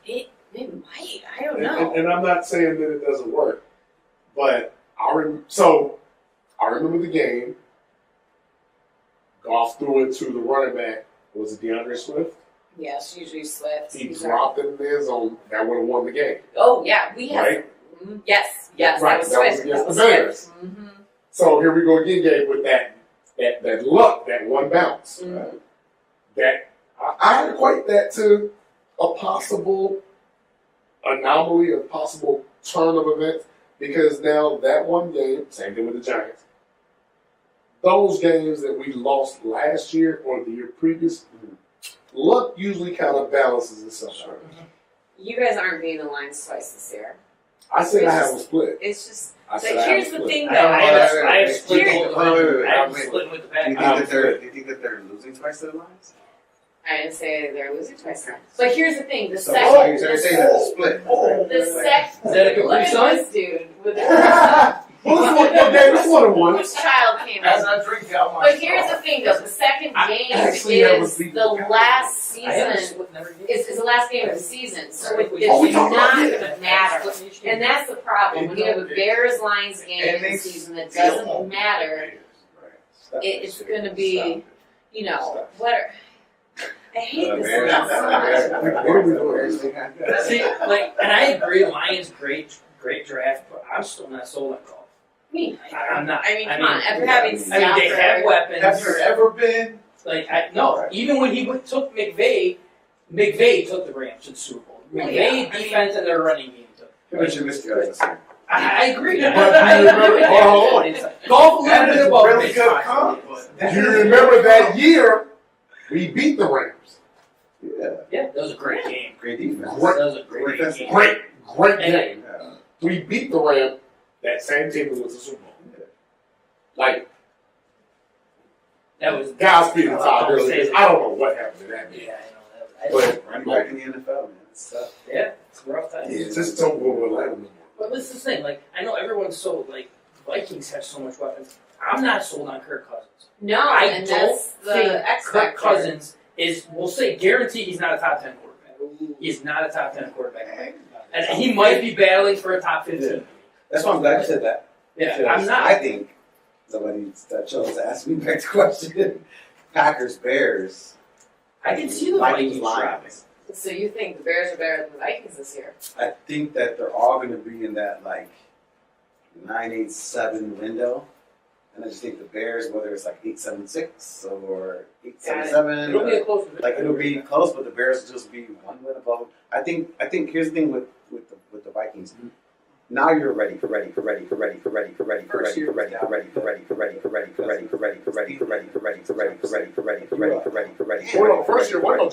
It might. I don't know. And I'm not saying that it doesn't work, but I remember the game. Goff threw it to the running back. Was it DeAndre Swift? Yes, usually Swift. He dropped it in the end zone. That would have won the game. Oh yeah, we have. Right? Yes, right. That was Swift. Against the Bears. Mm-hmm. So here we go again, Gabe, with that luck, that one bounce. Mm-hmm. That I equate that to a possible anomaly, a possible turn of events, because now that one game, same thing with the Giants, those games that we lost last year or the year previous, luck usually kind of balances itself out. You guys aren't beating the Lions twice this year. I said I have a split. It's just. I So said I here's have a the split. thing, though. I have split Wait, with the Do you Packers. think that they're losing twice to the Lions? I didn't say they're losing twice. But here's the thing: the So second. you're saying that it's split. The second. Is that a Look Capri at Sun? this dude with the. This one and one. Which child came in? As I drink out my But here's the thing, though: the second game actually have a is beat the the last I season. Is the last game of the season, so it's Oh, we not talking about going that. to matter. And that's the problem when you have a Bears-Lions game in the season that doesn't matter. It's going to be, you know, what? I hate this stuff so much. What are we doing? See, like, and I agree, Lions great draft, but I'm still not sold on golf. I'm not. I mean, come on. After having they have weapons. Have there ever been? Like, no, even when he took McVay took the Rams to the Super Bowl. McVay defense and their running game took. But you missed the other. I agree. But do you remember? Golf a little bit above really this. good comp. Do you remember that year we beat the Rams? Yeah, that was a great game. Great defense. That was a great game. Great game. We beat the Rams. That same team that was the Super Bowl. Like, That was Godspeed and Todd Gurley. I don't know what happened in that game. Yeah, I know. But Running back in the NFL, man. It's tough. Yeah, it's a rough time. yeah, just don't go with Atlanta no more. But this is the thing. Like, I know everyone's sold. Like, Vikings have so much weapons. I'm not sold on Kirk Cousins. No, I and don't that's the think X Kirk factor. Cousins is. We'll say guaranteed he's not a top 10 quarterback. He's not a top 10 quarterback, and he might be battling for a top 15. That's why I'm glad you said that. Yeah, Because I'm not. I think somebody that chose to ask me back the question. Packers, Bears. I can see the Vikings dropping. So you think the Bears are better than the Vikings this year? I think that they're all going to be in that like 9-8-7 window, and I just think the Bears, whether it's like 8-7-6 or 8-7-7, It'll be a close. like it'll be close, but the Bears will just be one win above. I think here's the thing with the Vikings. Now you're ready. First year, one no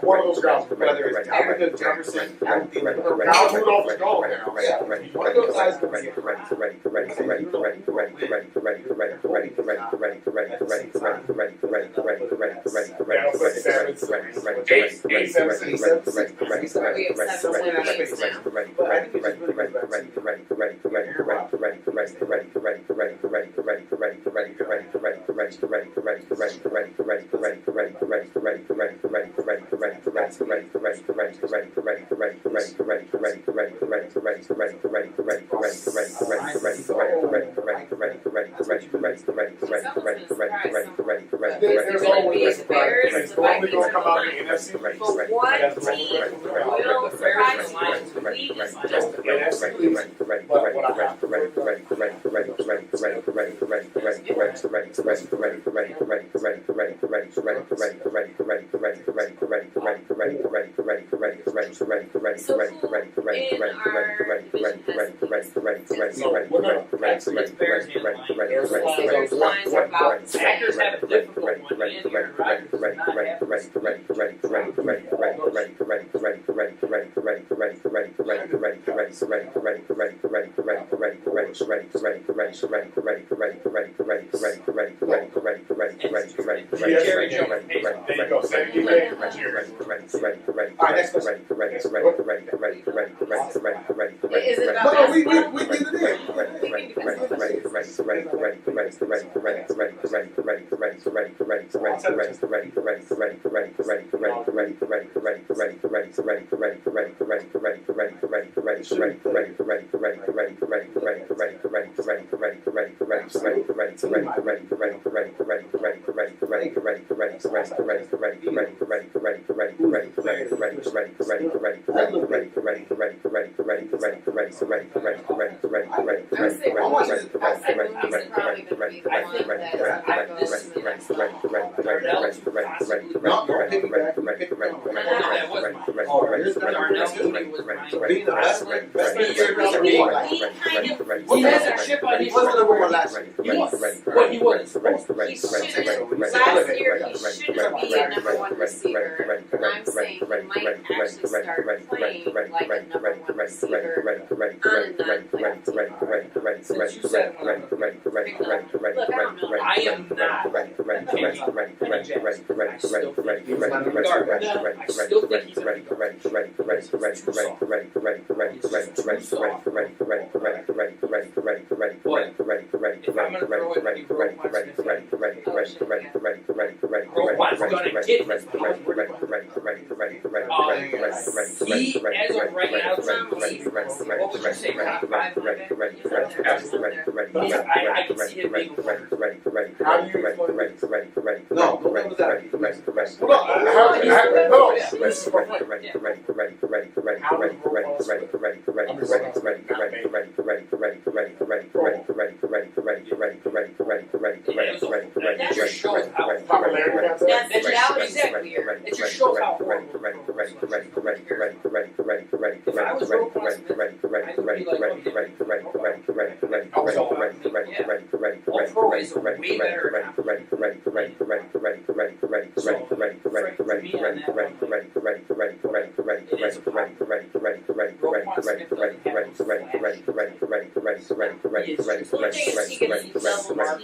One of those guys, whether it's Alvin Jefferson, Kyle Rudolph is gone now. One of those guys there's always a surprise. It's only going to come out in the NFC. But one team will surprise you. We just don't. So who in our division has There's lines about Packers have a difficult one. Is it about we did it He has a chip on his shoulder. What he was. Last year he shouldn't be a number one receiver. I'm saying he might actually start playing like a number one receiver on a non-playoff team. Since you said look, I don't know. I am not opinion on Jackson. I still think he's going to be guard. I still think he's going to be guard. He's too soft. But if I'm going to throw it, he Roquan's going to get his powers. He, as of right now, what would you say, top 5? I can see him being a winner. How do you explain it? No, what was that? This is what That just shows how exactly. It just shows how horrible. If I was Roquan Smith, I would be like, All Pro is a way better accomplishment. So, Frank, to me on that one, it is a problem. Roquan Smith doesn't have those flashes. He is just double teamed so much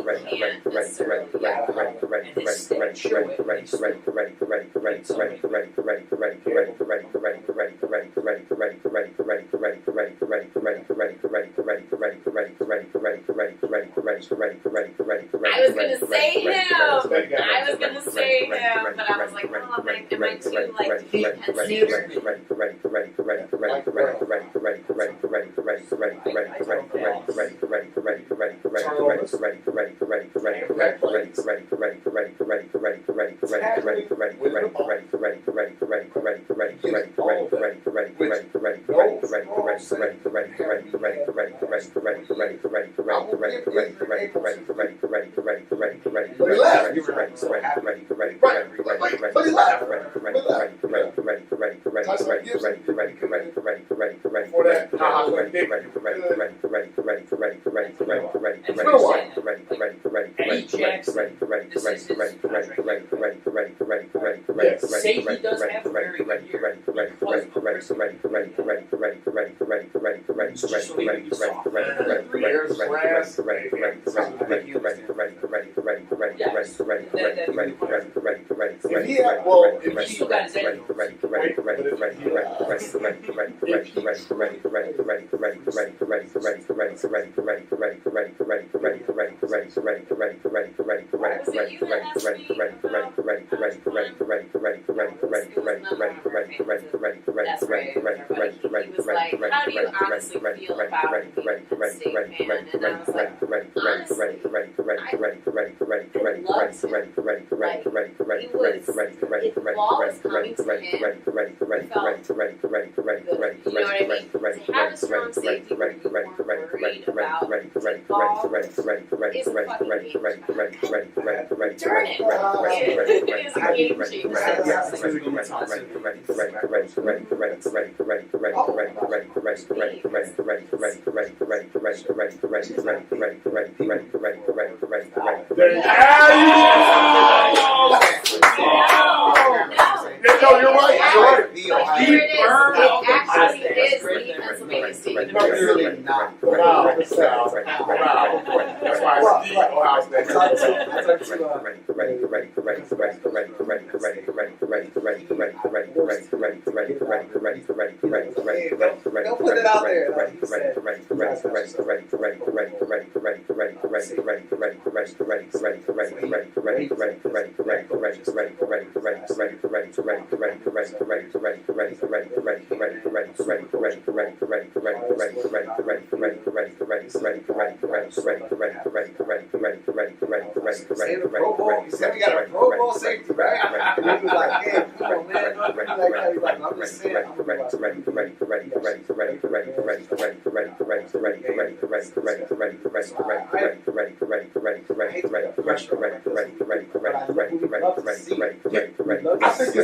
that he can't necessarily get out. And his stats show it. I was gonna say him. But I was like, oh, am I too like defensive? Say he does have a very good year. Don't put it out there.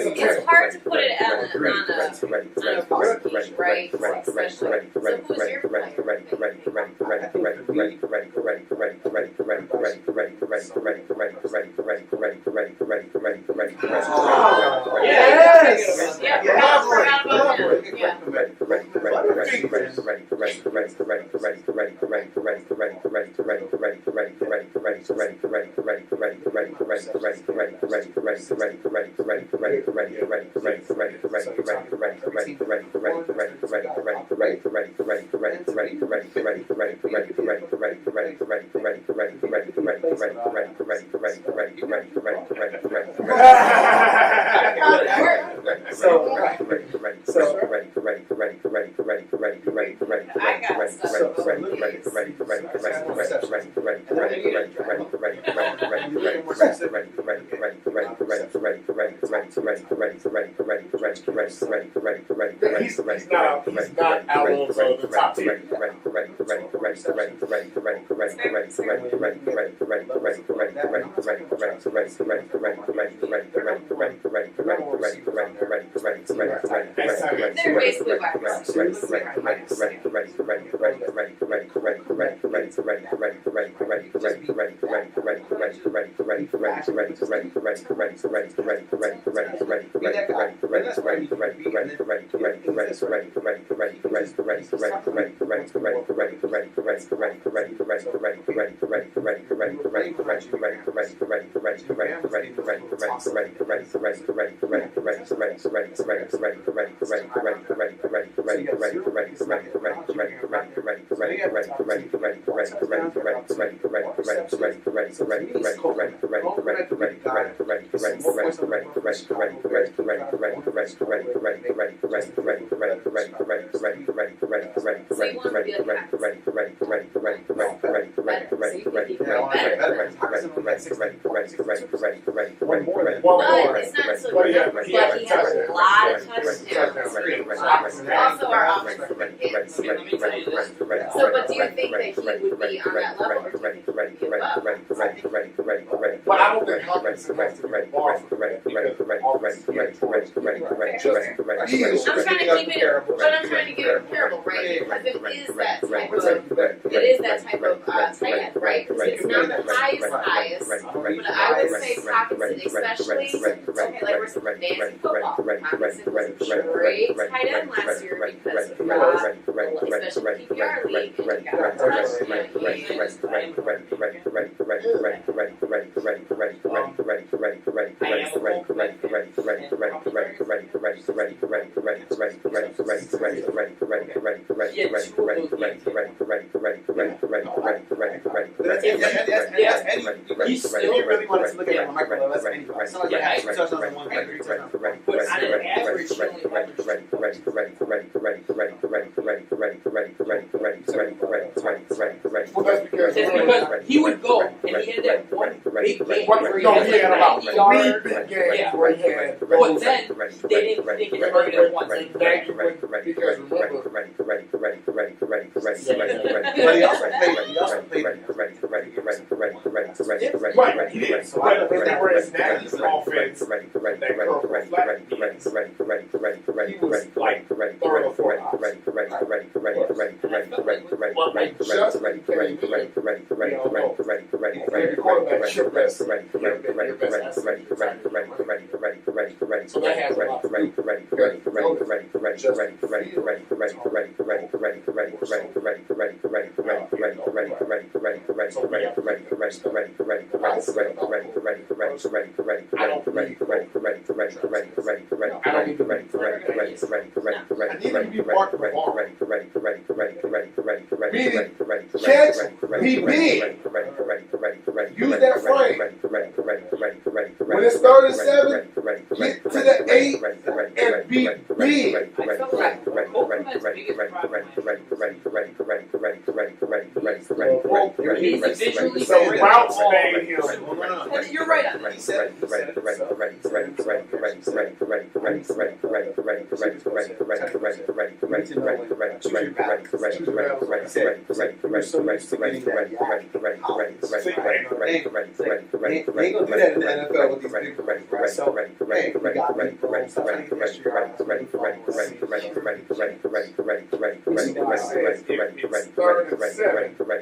It's hard to put it on a first beat, right? Especially. So who's your player? Also, our offense kids. So, but do you think that he would be on that level, or do you think he would be above? But I don't think Hawkinson has to be far from that because I'm trying to keep it, but I'm trying to get it comparable, right? Because it is that type of tight end, right? Because it's not the highest, but I would say Hawkinson, especially, okay, like we're some fancy football. Hawkinson was a great tight end last year because he got, especially PPR league, and he got a touchdown. He's still really wanted to look at him like that's anyway. It's not like I touched on one thing, but on an average, because he would go and he had that one big game where he had like 90 yards. Yeah. But then they didn't think it started at once. because remember, but he also played right, he did. So I don't think they were as nasty as offense that Kirk reflected. He was like third or fourth option. But like just became, every quarterback's your best athlete. So that has a lot to do catch, be big. Use that frame. When it's 37, get to the 8 and be big. So routes made him. You're right on that. They ain't gonna do that in the NFL with these big players, right? So, hey, we got people, stuff like this, it's third and 7 with tight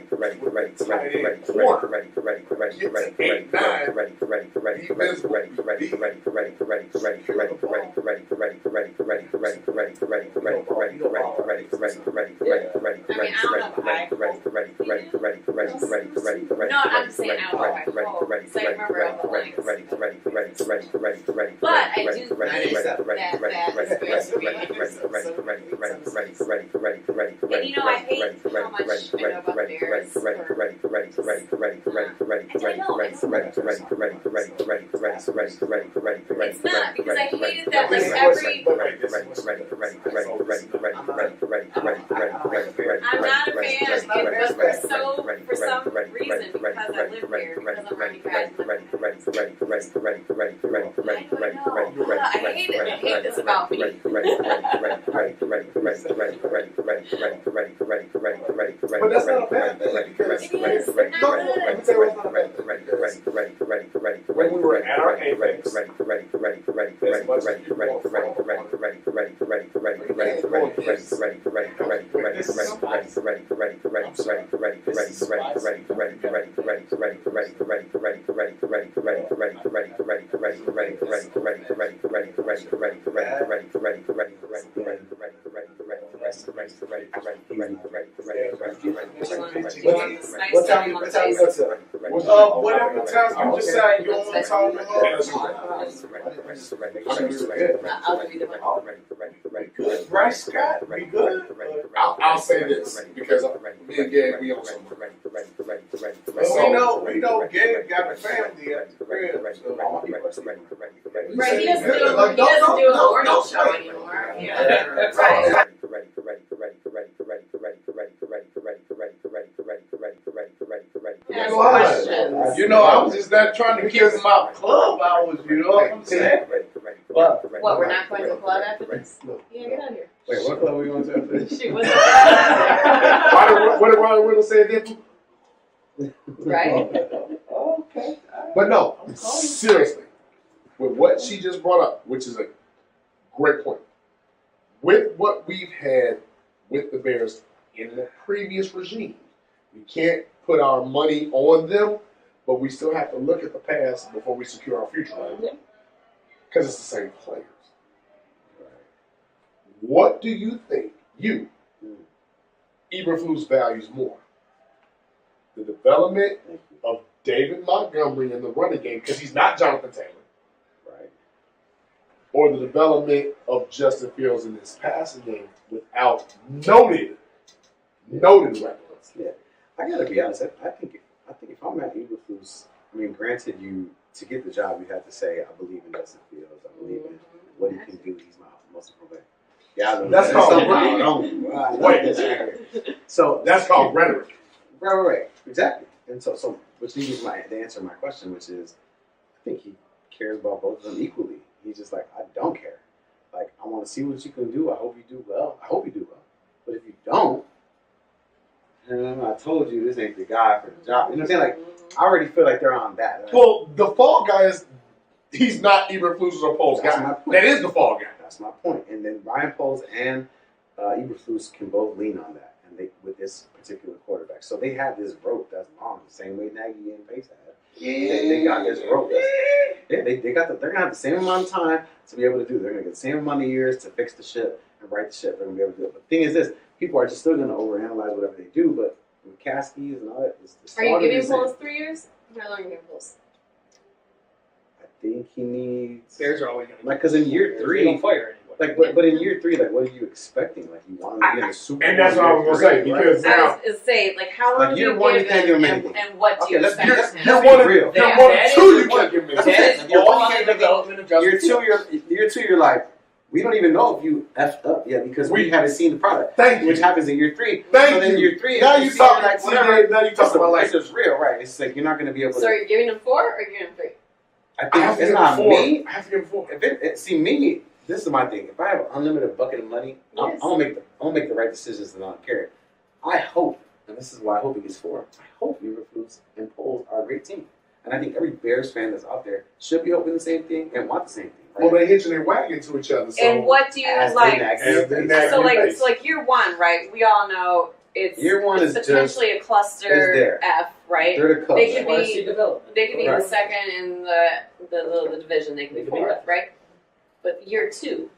end corner. Get to 8, 9. Defense will be beat. Secure the ball. No, I'm saying out of my phone. So I remember all the lines. But I do think that is and you know, I hate how much I know about Bears. And I know it's not, because I hated that like every. I'm not a fan, but for some reason, because I live here, because I'm already graduated. I hate this about me. But that's not a bad thing because it is. let me tell you what's not a bad thing. When we were at our apex, as much as you want from What time we go to? whatever time you decide you want to talk about. I'll give you the money. Bryce Scott, we good. I'll say this because because me and Gabe, we on something. We know Gabe got a family at the crib. Right, he doesn't do a morning show anymore. Yeah. Right. You know, I was just not trying to give him out club hours, you know what I'm saying? What, we're not going to the club after this? Yeah, get out of here. Wait, what club are we going to after this? Shoot, what's that? What did Ryan Riddle say again? Right? Okay. But no, seriously, with what she just brought up, which is a great point, with what we've had with the Bears in the previous regime, we can't put our money on them, but we still have to look at the past before we secure our future, right? Because it's the same players. What do you think Eberflus values more? The development of David Montgomery in the running game, because he's not Jonathan Taylor, right? Or the development of Justin Fields in his passing game without noted weapons. Yeah, I gotta be honest. I think if I'm at Eberflus, I mean, granted, to get the job, you have to say, I believe in Justin Fields. I believe in what he can do. He's my most important. Yeah, that's called rhetoric. So that's called rhetoric. Right, exactly. And so which leads to the answer to my question, which is, I think he cares about both of them equally. He's just like, I don't care. Like, I want to see what you can do. I hope you do well. But if you don't, I told you this ain't the guy for the job. You know what I'm saying? Like, I already feel like they're on that. Right? Well, the fall guy is, he's not Eberflus or Poles guy. That is the fall guy. That's my point. And then Ryan Poles and Eberflus can both lean on that, and they with this particular quarterback. So they have this rope that's long, the same way Nagy and Pace had. They got this rope. They got they're gonna have the same amount of time to be able to do it. They're gonna get the same amount of years to fix the ship and right the ship. They're gonna be able to do it. But the thing is this: people are just still gonna overanalyze whatever they do. But with Caskies and all that, are you giving Poles 3 years? How long are you giving Poles? I think he needs. Bears are always gonna because in year 3, they don't fire anybody. But in year 3, what are you expecting? Like, you want him to be in the Super Bowl? And that's what I was gonna say, because I was gonna say, like, how long do you give him, and what do you expect? You're one of 2. You can't give me. Year 2, you're like, we don't even know if you effed up yet because we haven't seen the product. Which happens in year 3. Then year 3, now you talking like whatever. Now you talking about like it's real, right? It's like you're not going to be able to. So you're giving him 4 or you're giving him 3? I think it's not me. I have to give him 4. See me. This is my thing. If I have an unlimited bucket of money, I'm gonna make the right decisions and not care. I hope, and this is why I hope he gets 4. I hope Eberflus and Poles are a great team, and I think every Bears fan that's out there should be hoping the same thing and want the same thing. Right? Well, they're hitching their wagon to each other. So and what do you like? So like year 1, right? We all know it's year 1 is potentially a cluster F, right? They're the club. They could be the second in the division. They could be 4th, right? But year 2,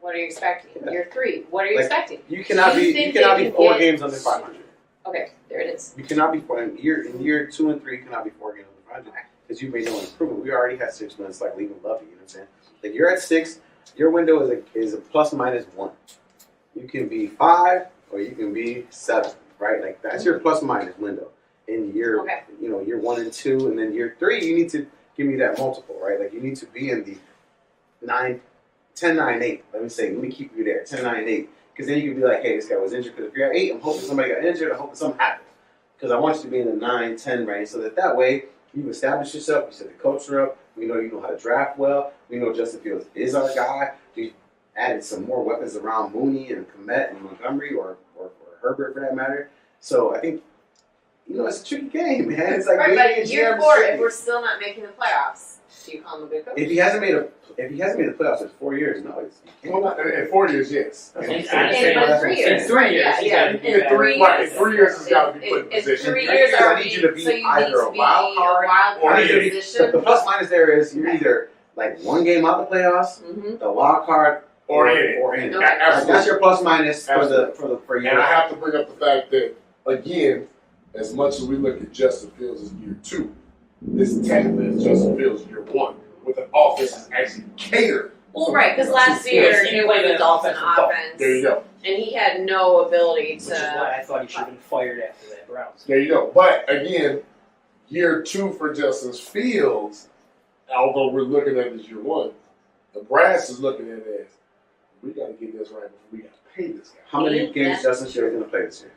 what are you expecting? Year 3, what are you expecting? You cannot be 4 games under 500. Okay, there it is. You cannot be 4 in year 2 and 3. You cannot be 4 games under 500 because you made no improvement. We already had 6 months, like leaving Lovey. You know what I'm saying? Like, you're at 6. Your window is a plus minus 1. You can be 5 or you can be 7. Right? Like, that's your plus minus window. In year year 1 and 2, and then year 3, you need to give me that multiple. Right? Like, you need to be in the 10, 9, 8. Let me keep you there. 10, 9, 8. Because then you can be like, hey, this guy was injured. Because if you're at 8, I'm hoping somebody got injured. I'm hoping something happened. Because I want you to be in the 9, 10 range so that way you establish yourself. You set the culture up. We know you know how to draft well. We know Justin Fields is our guy. We added some more weapons around Mooney and Komet and Montgomery or Herbert for that matter. So I think, it's a tricky game, man. It's like but year 4, if we're still not making the playoffs, do you call him a good coach? If he hasn't made the playoffs in 4 years, no. In 4 years, yes. In 3 years. In 3 years. In 3 years, it's got to be put in position. 3 years, I need you to be either a wild card or position. The plus minus there is you're either like 1 game out the playoffs, the wild card, or in. Okay. That's your plus minus for year. And I have to bring up the fact that, again, as much as we look at Justin Fields as year 2, this technically is Justin Fields year 1, with an offense that's actually catered. Well, right, because last year it was a Dolphin offense. There you go. And he had no ability to. Which is why I thought he should have been fired after that Browns. There you go. But again, year 2 for Justin Fields, although we're looking at it as year 1, the brass is looking at it as we got to get this right before we got to pay this guy. How many games Justin Fields going to play this year?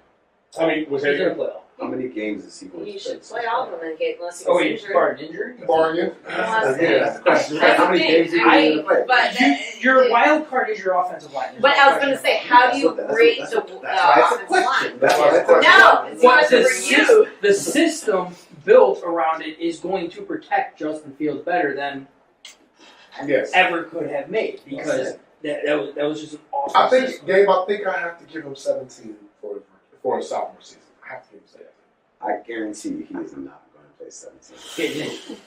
I mean, was He's going to play all. How many games is he going to play? He should play all of them unless he's injured. Barring injury? Barring. That's the question. How many games is he going to play? But your wild card is your offensive line. But I was going to say, how do you rate the offensive line? No, it's What not for you. The system built around it is going to protect Justin Fields better than ever could have made because that was just an awesome I think, system. Gabe, I have to give him 17 for a sophomore season. I have to give him 17. I guarantee you he is not going to play 17.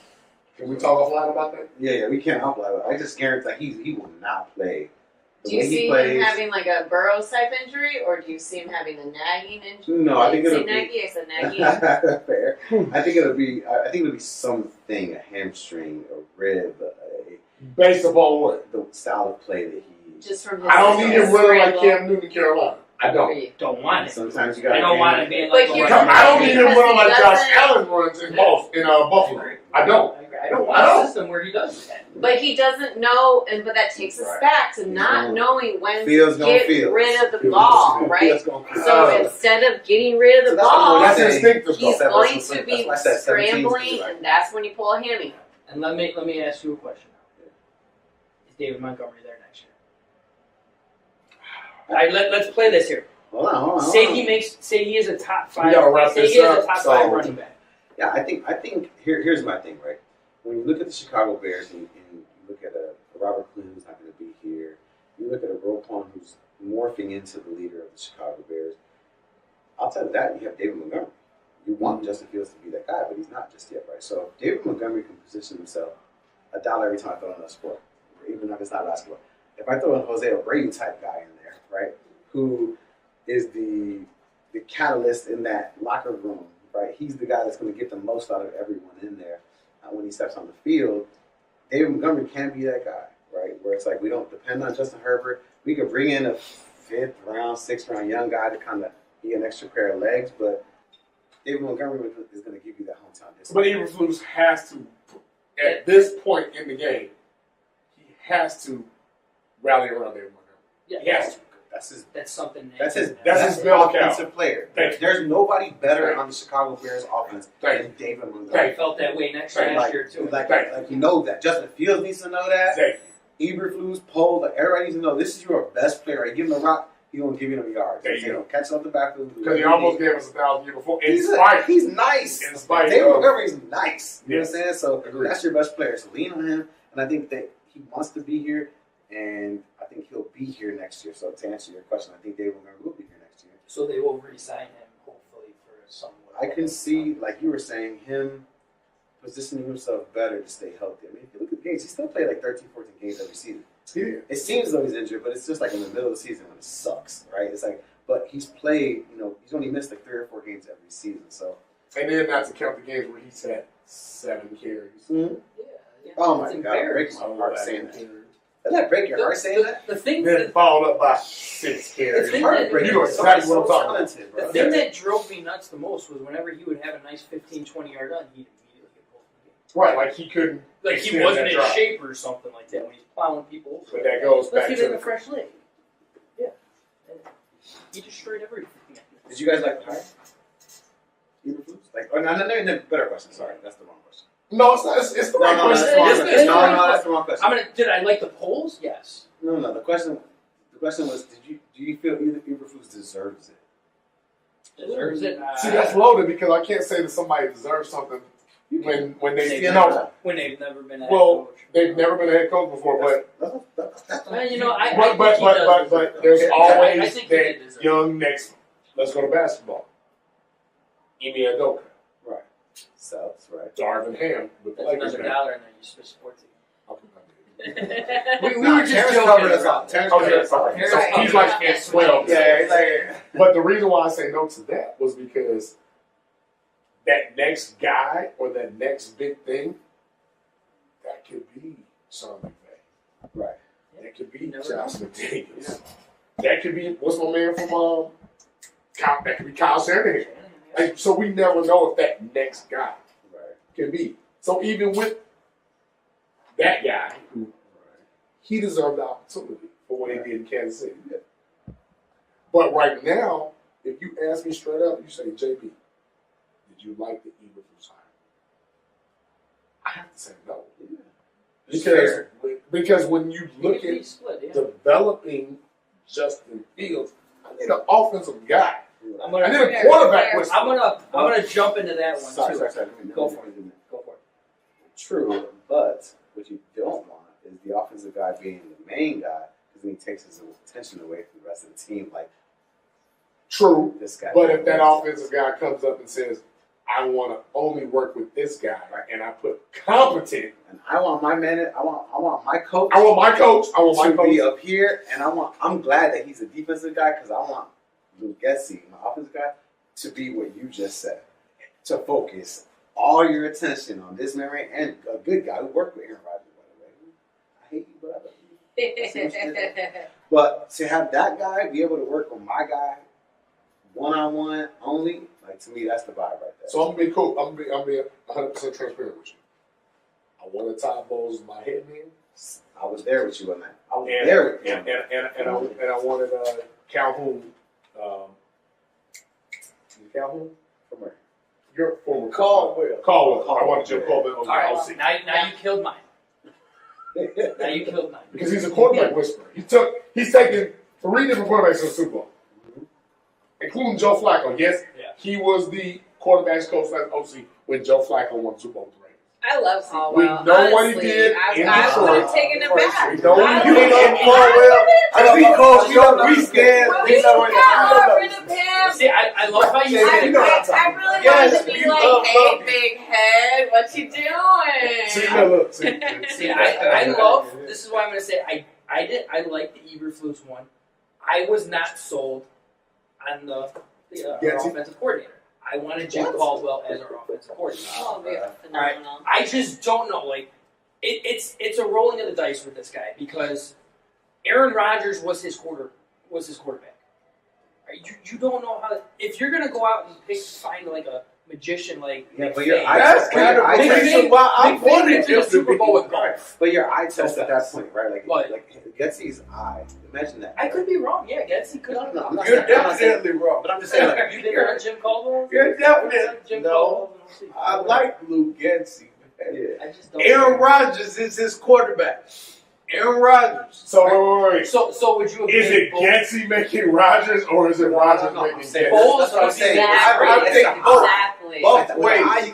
Can we talk offline about that? Yeah, we can't offline about it. I just guarantee he will not play. Do you see him having like a Burrows type injury, or do you see him having a nagging injury? No, I think it'll be. I said nagging. Fair. I think it'll be something, a hamstring, a rib, based upon what? The style of play that he. Just from his. I don't need him running like Cam Newton in Carolina. I don't want it. Sometimes you got. I don't want it being like. I don't need him running like Josh Allen runs in Buffalo. I don't. I don't want a system where he does that. But he doesn't know, but that takes us back to not knowing when Fields to get rid of the ball, right? So instead of getting rid of the ball, he's going to be scrambling, and that's when you pull a hammy. And let me ask you a question. Is David Montgomery there next year? All right, let's play this here. Hold on. Say he is a top 5. We gotta wrap say this he is up, a top 5 running back. Yeah, I think here's my thing, right? When you look at the Chicago Bears and you look at a Robert Quinn who's not going to be here, you look at a Roquan who's morphing into the leader of the Chicago Bears. Outside of that, you have David Montgomery. You want Justin Fields to be that guy, but he's not just yet, right? So if David Montgomery can position himself $1 every time I throw in a sport, even if it's not basketball. If I throw in Jose Abreu type guy in there, right, who is the catalyst in that locker room, right? He's the guy that's going to get the most out of everyone in there when he steps on the field. David Montgomery can be that guy, right? Where it's like we don't depend on Justin Herbert. We could bring in a 5th round, 6th round young guy to kind of be an extra pair of legs, but David Montgomery is going to give you that hometown distance. But Eberflus has to, at this point in the game, he has to rally around David Montgomery. Yeah, he has to. That's something. That's his bell cow. offensive player. There's nobody better on the Chicago Bears offense than David Montgomery. I felt that way last year too. Like you know that. Justin Fields needs to know that. Eberflus, Pohl, everybody needs to know this is your best player. Right? Give him the rock, he's gonna give you them yards. Catch up the backfield. Because he almost gave us 1,000 years before. He's nice. David Montgomery's nice. You know what I'm saying? So that's your best player. So lean on him, and I think that he wants to be here. And I think he'll be here next year. So to answer your question, I think David Montgomery will be here next year. So they will re-sign him, hopefully, for somewhat. I can see, like you were saying, him positioning himself better to stay healthy. I mean, if you look at the games, he still played like 13, 14 games every season. Yeah. It seems as though he's injured, but it's just like in the middle of the season when it sucks, right? It's like, but he's played, he's only missed like 3 or 4 games every season. So, and then not to count the games where he's had 7 carries. Mm-hmm. Yeah. Oh my God, it breaks my heart saying that. Doesn't that break your heart saying that? The thing then followed up by 6 carries. You know exactly what I'm talking about. The thing that drove me nuts the most was whenever he would have a nice 15, 20-yard run, he'd immediately get pulled from the game. Right, like he couldn't. Like he wasn't in shape or something like that when he's plowing people. But that goes back to. Let's give him a fresh leg. Yeah. He destroyed everything. Did you guys like the hire? Like, no, better question. Sorry, that's the wrong question. No, it's not. It's the right question. No, that's the wrong question. Did I like the polls? Yes. No. The question was, do you feel either Eberflus deserves it? Deserves it? See, that's loaded because I can't say that somebody deserves something when they when they've never been a head coach. coach. They've never been a head coach before, but there's always that young next. Let's go to basketball. Emi Adoka. Right. Souths, right. Darvin Ham with the That's Lakers. another dollar and then you switch sports we were just joking. He's like at 12. Yeah, but the reason why I say no to that was because that next guy or that next big thing, that could be Sean McVay. Right. That could be Josh McDaniels. That could be what's my man from Kyle, that could be Kyle Shanahan. Like, so we never know if that next guy can be. So even with that guy, he deserved the opportunity for what he did in Kansas City. Yeah. But right now, if you ask me straight up, you say, JB, did you like the Eberflus hire? I have to say no. Yeah. Because when you look at developing Justin Fields, I need an offensive guy. I need a quarterback. I'm gonna jump into that one too. Sorry. Go for it. True, but what you don't want is the offensive guy being the main guy because then he takes his attention away from the rest of the team. Like, true, this guy. But if that offensive guy comes up and says, "I want to only work with this guy," and I put competent, and I want my man, I want my coach. I want my coach. I want my to coach be up here, and I'm glad that he's a defensive guy because I want Luke Getsy, my offensive guy, to be what you just said, to focus all your attention on this memory and a good guy who worked with Aaron Rodgers, by the way. I hate you, but I love you. But to have that guy be able to work with my guy one-on-one only, like, to me, that's the vibe right there. So I'm gonna be cool. I'm gonna be 100% transparent with you. I wanted Todd Bowles as my head man. I was there with you on that. I was there with you. And I wanted Calhoun. Calhoun? From where? Your former Caldwell. I wanted Jim Caldwell on the All OC. right, now you killed mine. Because he's a quarterback whisperer. He's taken 3 different quarterbacks to the Super Bowl, including Joe Flacco. Yes, he was the quarterbacks coach at OC when Joe Flacco won Super Bowl 3. I love Caldwell. We know what he did in I would Detroit. have taken it back. We know what he You did. love Caldwell. I mean, coach, you don't re-scan. We got rid of him. See, I love how you say I really wanted to be like, hey, big head, what you doing? See, I love. This is why I'm going to say I like the Eberflus one. I was not sold on the offensive coordinator. I wanted Jim Caldwell as our offensive coordinator. Oh, yeah, phenomenal. Right. I just don't know. Like, it's a rolling of the dice with this guy because Aaron Rodgers was his quarterback. Right? You don't know how. If you're gonna go out and find like a magician like but that's kind of the reason why I wanted to the Super Bowl with golf. But your eye test at that point, right? Like Getsy's eye. Imagine that. I could be wrong. Yeah, Getsy could. No, you're definitely wrong. But I'm just saying, like, You think you're on Jim Caldwell? You're definitely Jim no. Caldwell? I like Luke Getsy. Yeah. I just don't. Aaron Rodgers is his quarterback. Aaron Rodgers. So wait. So would you? Is it Getsy making Rodgers or is it Rodgers making Getsy? That's what I'm saying. I think Exactly. both With ways. the eye, you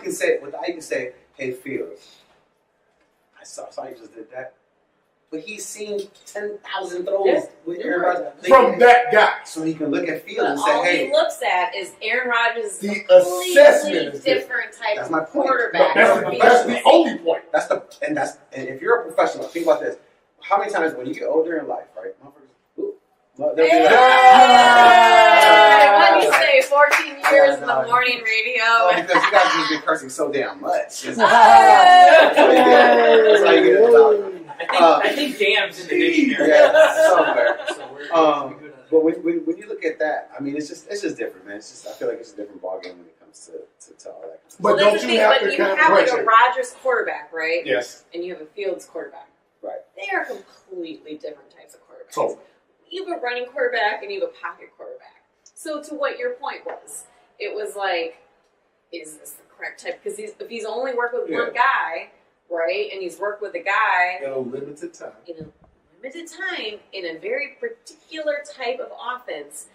can say, hey, Fields, I saw you just did that. But he's seen 10,000 throws with Aaron Rodgers. From that guy. So he can look at Fields But and say, all hey. he looks at is Aaron Rodgers is The a assessment completely is different type That's my of point. quarterback. That's the only point. And if you're a professional, think about this. How many times when you get older in life, right? They'll be Hey, like, what do you say? 14 years in the morning radio. oh, because you guys have been cursing so damn much. That's how you get it out. I think damn's in the dictionary. Yeah, somewhere. So we're good at that. But when you look at that, I mean, it's just different, man. I feel like it's a different ballgame when it comes to all that. But Well, don't that's the you thing, have but to you kind have of like a Rodgers quarterback, right? Yes. And you have a Fields quarterback. Right. They are completely different types of quarterbacks. Totally. You have a running quarterback and you have a pocket quarterback. So to what your point was, it was like, is this the correct type? Because if he's only worked with one guy, right, and he's worked with a guy in a limited time, in a very particular type of offense,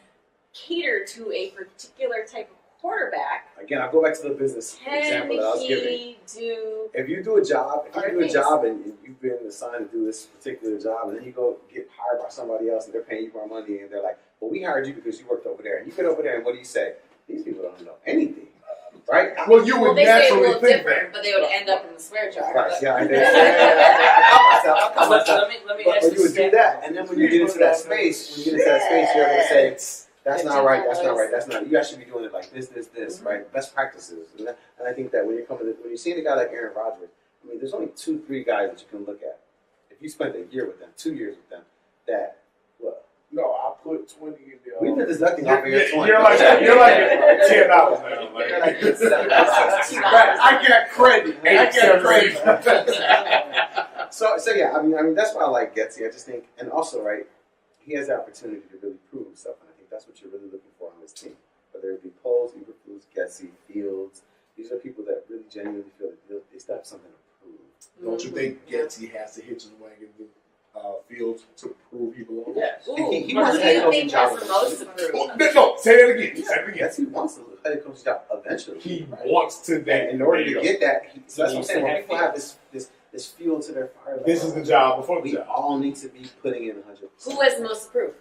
catered to a particular type of quarterback. Again, I'll go back to the business example that I was giving. If you do a job, and you've been assigned to do this particular job, and then you go get hired by somebody else and they're paying you more money, and they're like, well, we hired you because you worked over there. And you get over there, and what do you say? These people don't know anything. Right? Well, you would they say naturally a little think different, that. but they would end up in the swear jar. Right, yeah, I did. I'll call myself. Let me But you would do that, and then when you get into that space, you're going to say, that's not right, that's not. You actually be doing it like this, right? Best practices. And I think that when you're seeing a guy like Aaron Rodgers, I mean, there's only 2-3 guys that you can look at. If you spent a year with them, 2 years with them, that No, I put 20 in there. We've been deducting off of your 20. You're like $10 now. Like, right, I got credit. So yeah, I mean that's why I like Getsy. I just think, and also right, he has the opportunity to really prove himself, and I think that's what you're really looking for on this team. Whether it be Poles, Eberflus, Getsy, Fields, these are people that really genuinely feel that they still have something to prove. Don't you think Getsy has to hitch his wagon to Fields to prove he belongs? Yes. Who do you think has the most to prove? No, say that again. Say it again. Getsy wants the head coach job eventually. He wants to that. In order to get that, so that's what I'm saying. When people have this fuel to their fire, like, this is the job before the we job. all need to be putting in 100%. Who has the most to prove?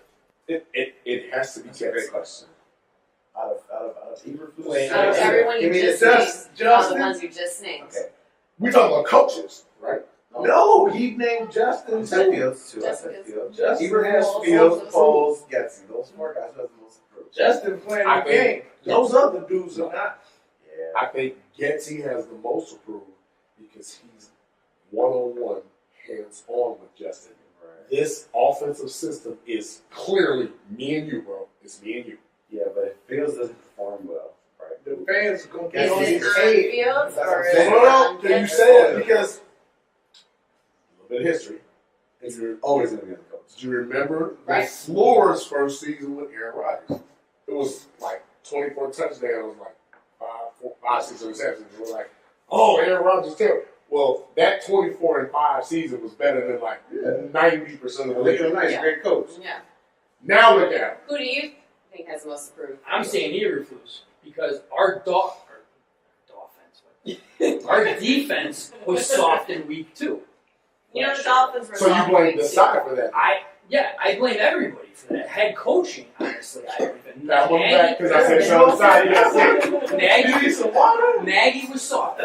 It has to be That's a great question. Out of Eberflus? Out of everyone you just named, all the ones you just named. Okay. We talking about coaches, right? No, he named Justin. Fields too. Justin Justin Eberflus, has Fields, Poles, Getsy. Those four guys have the most approved. Justin playing the game. Those other dudes are not. I think Getsy has the most approved because he's one-on-one, hands-on with Justin. Right. This offensive system is clearly me and you, bro. It's me and you. Yeah, but if Fields doesn't perform well, right? The fans are going to get Is on it his on head. Fields or is No, it no, on can you Getsy? say that? Because a little bit of history. It's always going to be on the coach. Do you remember Right. Floor's first season with Aaron Rodgers? It was like 24 touchdowns, like 5, 6 interceptions. And we're like, oh, Aaron Rodgers is terrible. Well, that 24-5 season was better than like 90% of the league. Nice, great coach. Yeah. Now look at him. Who do you think has the most to prove? I'm saying Eberflus because our defense was soft in week 2. You know the Dolphins were So you soft blame week the two. side for that? I blame everybody for that. Head coaching, honestly, I don't even know. That one back because I said so on the side. You got Nagy, need some water? Nagy was soft.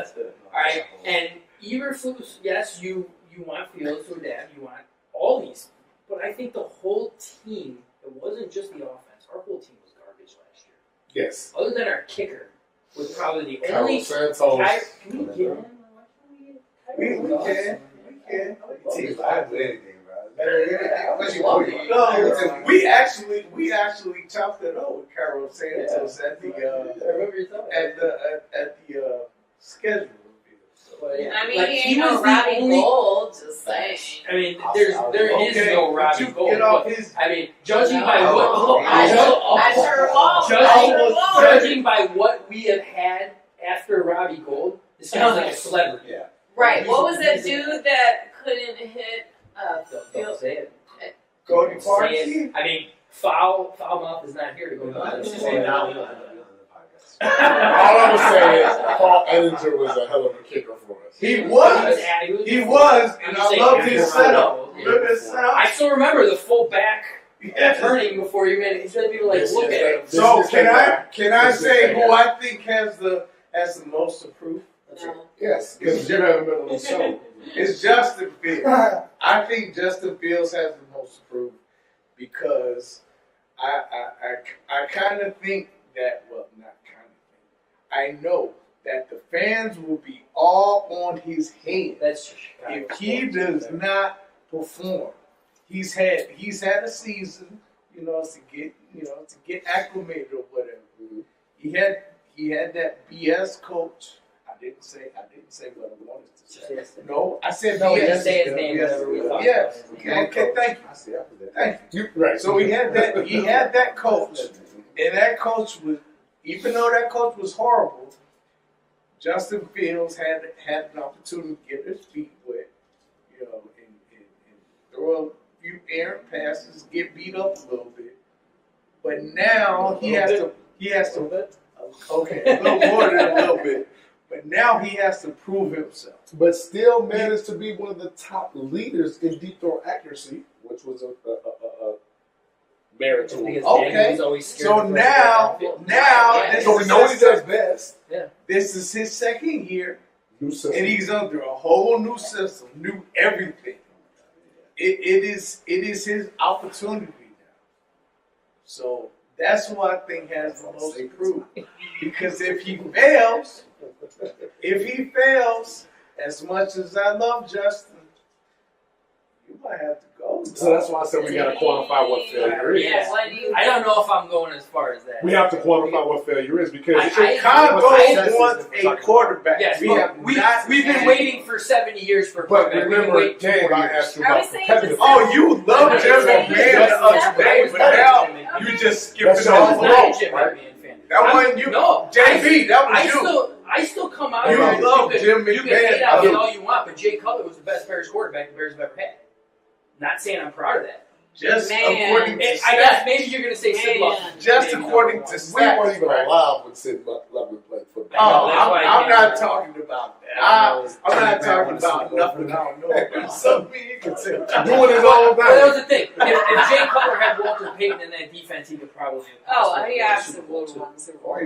Alright, and Eberflus, yes, you want Fields to adapt, you want all these. But I think the whole team, it wasn't just the offense, our whole team was garbage last year. Yes. Other than our kicker, was probably the Carlos only. Santos. Can we get him? We can. Team, I do anything, bro. No, we actually chopped it up with Carol Santos at the schedule. I mean, Like, he he ain't no was the Robbie only- Gold, just saying. I mean, there is no Robbie Gold. Get off but, his. I mean, judging by I sure won't. judging by what we have had after Robbie Gold, this guy's like a celebrity. Yeah. Right. What was that dude that couldn't hit Don't say it. Cody Say it. Parkey? I mean, foul mouth is not here to go on. Let's just say it now. All I'm going to say is Paul Ellinger was a hell of a kicker for us. He was, and I loved his setup. I still remember the full back turning before you made it. Instead of people like look at him. So can I say who I think has the most to prove? No. Yes, because you haven't been on the show. It's Justin Fields. I think Justin Fields has the most to prove because I kind of think that, well, not kind of think. I know that the fans will be all on his head. That's if he does not perform. He's had a season, to get acclimated or whatever. Mm-hmm. He had that BS coach. I didn't say what I wanted to say. No, I said no. BS. We didn't say his name. Yes. Okay. Thank you. Thank you. Right. So he had that coach, and that coach was, even though that coach was horrible, Justin Fields had an opportunity to get his feet wet, and throw a few errant passes, get beat up a little bit. But now he has to okay, a little more than a little bit. But now he has to prove himself. But still managed to be one of the top leaders in deep throw accuracy, which was a merit to him. Okay. So now, so we know he does best. Yeah. This is his second year, new system, and he's under a whole new system, new everything. It is his opportunity now. So that's what I think has the most to prove. Because if he fails, as much as I love Justin, you might have to go So that's why I said we got to quantify what failure is. Yeah, I don't know if I'm going as far as that. We have to quantify what failure is because Chicago wants a quarterback. Yes, we've been waiting for 70 years for a But quarterback. remember, Gabe, I asked you about competitive. Oh, you love Jim McMahon the other day, but now you just skipped it all over. That wasn't you. No, JB, that was you. I still come out. You love Jim You can hate on McMahon. me all you want, but Jay Cutler was the best Bears quarterback the Bears have ever had. Not saying I'm proud of that. Just according to I guess maybe you're going to say Sid Luck. Just according to We weren't even alive when Sid Luckman played football. Oh, I'm not talking about that. I'm not talking about nothing I don't know about. Something you can say. Doing his own thing. But that was the thing. If Jay Cutler had Walter Payton in that defense, he could probably. He absolutely won the Super Bowl.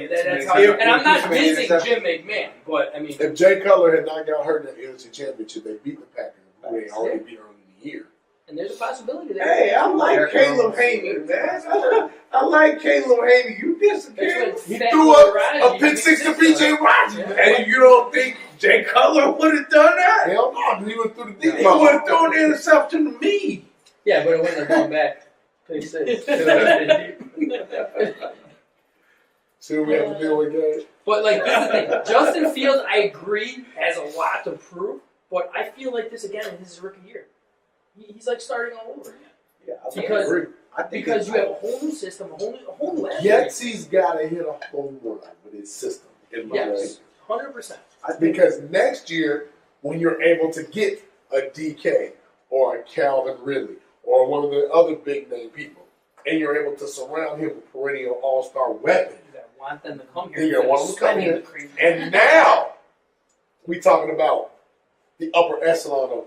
That's how. And I'm not dissing Jim McMahon, but I mean, if Jay Cutler had not got hurt in the NFC Championship, they beat the Packers. They already beat early in the year. and there's a possibility there. Hey, I like Caleb Haney, man. I like Caleb Haney. You disappeared. He threw a pick six to B.J. Rogers. And you don't think Jay Cutler would have done that? Hell no. He would through the deep. He would have thrown the interception to me. Yeah, but it wouldn't have gone back. Pick six. See what we have to deal with, guys. But like this is the thing. Justin Fields, I agree, has a lot to prove. But I feel like this again is his rookie year. He's like starting all over again. Yeah, because you have a whole new system, a whole new attitude. Yetsy's got to hit a home run with his system. In my opinion. 100%. Because next year, when you're able to get a DK or a Calvin Ridley or one of the other big name people, and you're able to surround him with perennial all-star weapons, you want them to come here. You're going to want them to come here. And now, we talking about the upper echelon of,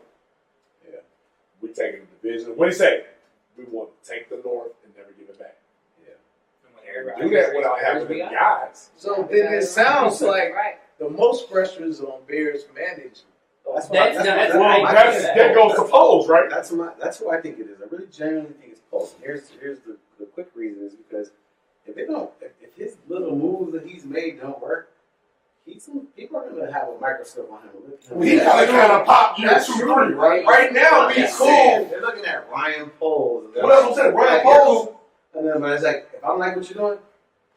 we're taking the division. What do you say? We want to take the North and never give it back. Do that without having the guys. So then it sounds like the most pressure is on Bears management. That goes to polls, right? That's who I think it is. I really genuinely think it's polls. Here's the quick reason is because if his little moves that he's made don't work, people are going to have a microscope on him. We got to kind of pop year 2, 3, right? Right now, he's cool. They're looking at Ryan Poles. What else was that? Ryan Poles. And then, but it's like, if I don't like what you're doing,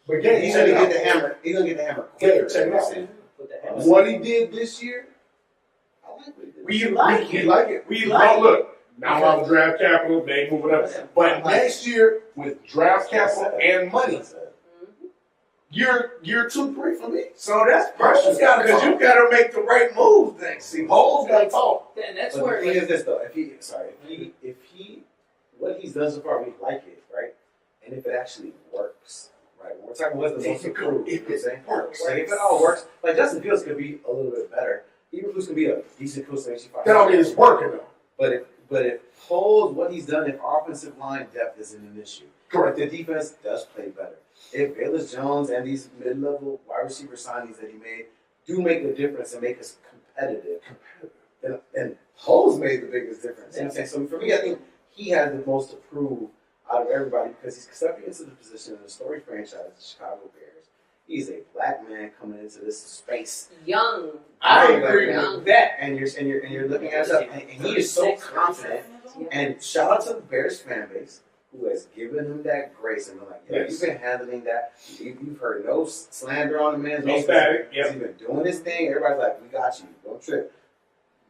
but Gabe, he's going to get the hammer. He's going to get the hammer. Gabe, check it out. What he did this year, I like what he did. We like it. We like it. Look, now on the draft capital, they moving up. But next year, with draft capital and money, Year 2, 3 for me. So that's pressure because you got to make the right move next season. Holes got to talk. And that's but where the thing is this though. If he, what he's done so far, we like it, right? And if it actually works, right? When we're talking about the most improved, if it works, like if it all works, like Justin Fields could be a little bit better. Eberflus could be a decent coach. That don't mean it's working though. But if Holes, what he's done, if offensive line depth isn't an issue, correct? If the defense does play better. If Bayless Jones and these mid-level wide receiver signings that he made do make a difference and make us competitive, and Holes made the biggest difference. You know what I'm saying? So for me, I think he has the most to prove out of everybody because he's stepping into the position in the story franchise, the Chicago Bears. He's a black man coming into this space. Young. I agree with that. And you're looking at stuff, and he is so confident. And shout out to the Bears fan base, who has given him that grace and been like, you've been handling that. You've heard no slander on the man. No static. He's been doing his thing. Everybody's like, we got you. Don't trip.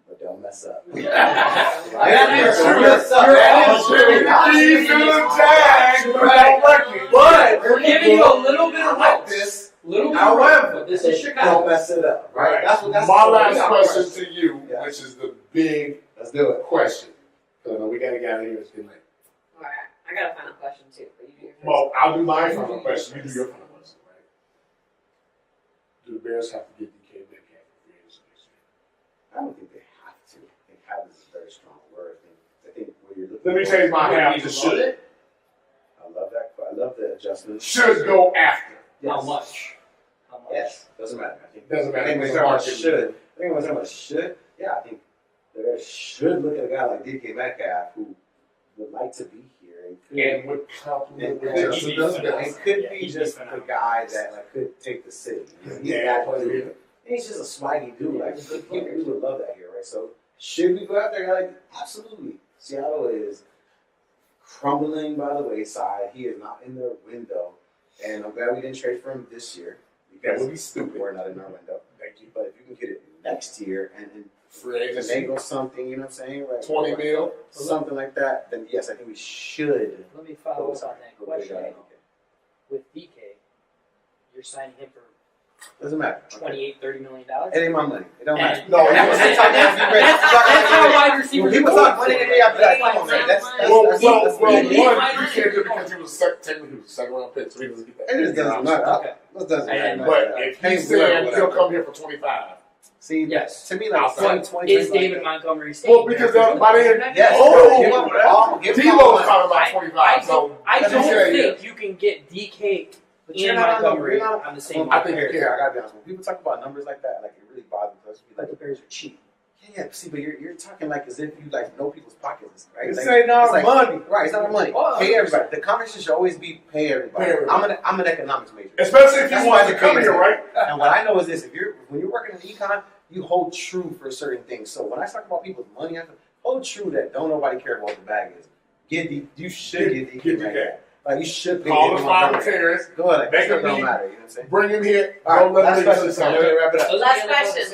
But don't mess up. That is true. But we're giving you a little bit of like this. However, this is Chicago. Don't mess it up. Right? That's my last question to you, which is the big question. We got to get out of here. It's getting late. All right. I got a final question too, but you do your first. Well, I'll do my final question. You do your final question, right? Do the Bears have to get DK Metcalf for free agency next year? I don't think they have to. I think have is a very strong word. I think when you're looking. Let me change my half to should. I love that. I love the adjustment. Should go after. Yes. How much? Yes. Doesn't matter. I think doesn't matter. I think when we're talking about should. I think when we're talking about should. Yeah, I think the Bears should look at a guy like DK Metcalf who would like to be here and would compliment what Justin does. And could be just the guy that could take the city. He's just a swaggy dude. Like we would love that here, right? So should we go out there? Like absolutely. Seattle is crumbling by the wayside. He is not in their window. And I'm glad we didn't trade for him this year. Because that would be stupid. We're not in our window. Thank you. But if you can get it next year and free agency, finagle something, you know what I'm saying? Like 20 mil, something like that, then yes, I think we should. Let me follow up on that question. With DK, you're signing him for doesn't matter. $28-30 million. It ain't my money. It don't matter. No, that's how wide receivers. People talk money to me. I'm like, come on, man. That's one, you can't do it because he was technically a second round pick, so he doesn't get that. It just doesn't matter. Okay. It doesn't matter. But if he's saying he'll come here for 25. See, yes. To me, like 20 is David Montgomery staying? Well, because by then, yes. D-Lo's talking about 25. So I don't think you can get DK and Montgomery on the same. I think I gotta be honest. When people talk about numbers like that, like it really bothers us. Like the Bears are cheap. Yeah, see, but you're talking like as if you like know people's pockets, right? This like, ain't our like, money, right? It's not our money. Oh, pay everybody. The conversation should always be pay everybody. I'm an economics major, especially if you want to come here, right? And what I know is this: when you're working in econ, you hold true for certain things. So when I talk about people's money, I hold true that don't nobody care what the bag is. You should get DK. Like you should pay call the five Terrence. Go ahead. Make him don't matter. You know what I'm saying? Bring him here. All right, don't let him wrap it up.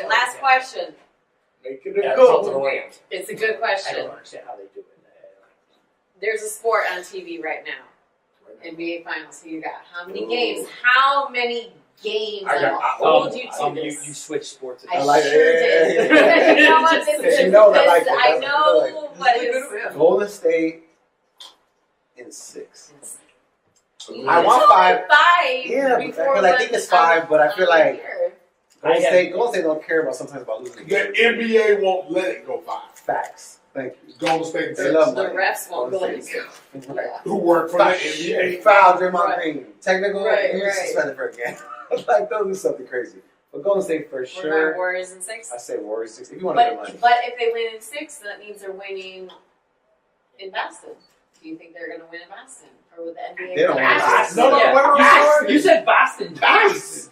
Last question. Make it a good one. It's a good question. I don't understand how they do it. There's a sport on TV right now. NBA Finals. So you got how many games? How many games? I hold you to this. You switch sports. I like sure did. You know what? I know, but it's Golden State in 6. I want 5. Yeah, but I think it's 5. But I feel like Golden State don't care about sometimes about losing. The NBA won't let it go 5. Facts. Thank you. Golden State. They love the refs won't go. Who work for the NBA? Foul, Draymond Green. Technical. Suspended for a game. Like they'll do something crazy. But Golden State for sure. About Warriors in 6. I say Warriors 6. If you want to get money. But if they win in 6, that means they're winning in Boston. Do you think they're going to win in Boston? Or with the NBA? They don't win in Boston. No, you said Boston. Boston.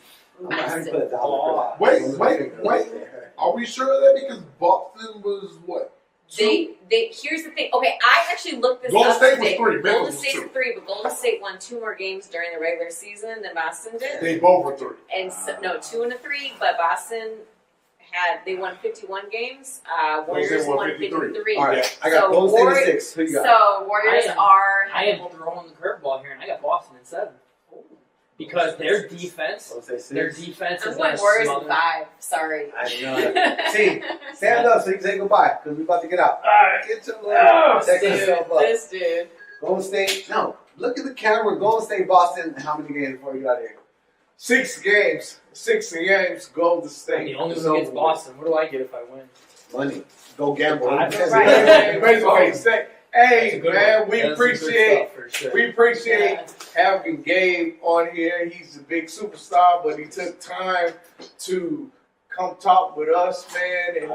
Wait. Are we sure of that? Because Boston was what? They here's the thing. Okay, I actually looked this Golden up State today. was 3. Golden State was 3, but Golden State won 2 more games during the regular season than Boston did. They both were 3. And so, no, 2 and 3, but Boston they won 51 games. Warriors won 53. All right, I got Golden State in 6. Who you got? So Warriors are. I am throwing the curveball here, and I got Boston in 7. Because their defense is I'm going Warriors in 5. Sorry. I know. See, stand up so you can say goodbye because we're about to get out. All right, get your little. Check yourself up. This dude. Golden State. No, look at the camera. Golden State, Boston. How many games before you get out of here? 6 games. 6 games. Golden State. I mean, only win against Boston. What do I get if I win? Money. Go gamble. Hey man, we appreciate having Gabe on here. He's a big superstar, but he took time to come talk with us, man. And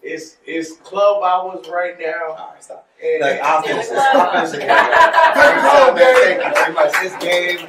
it's club hours right now. All right, stop. I'll finish it. It's Gabe.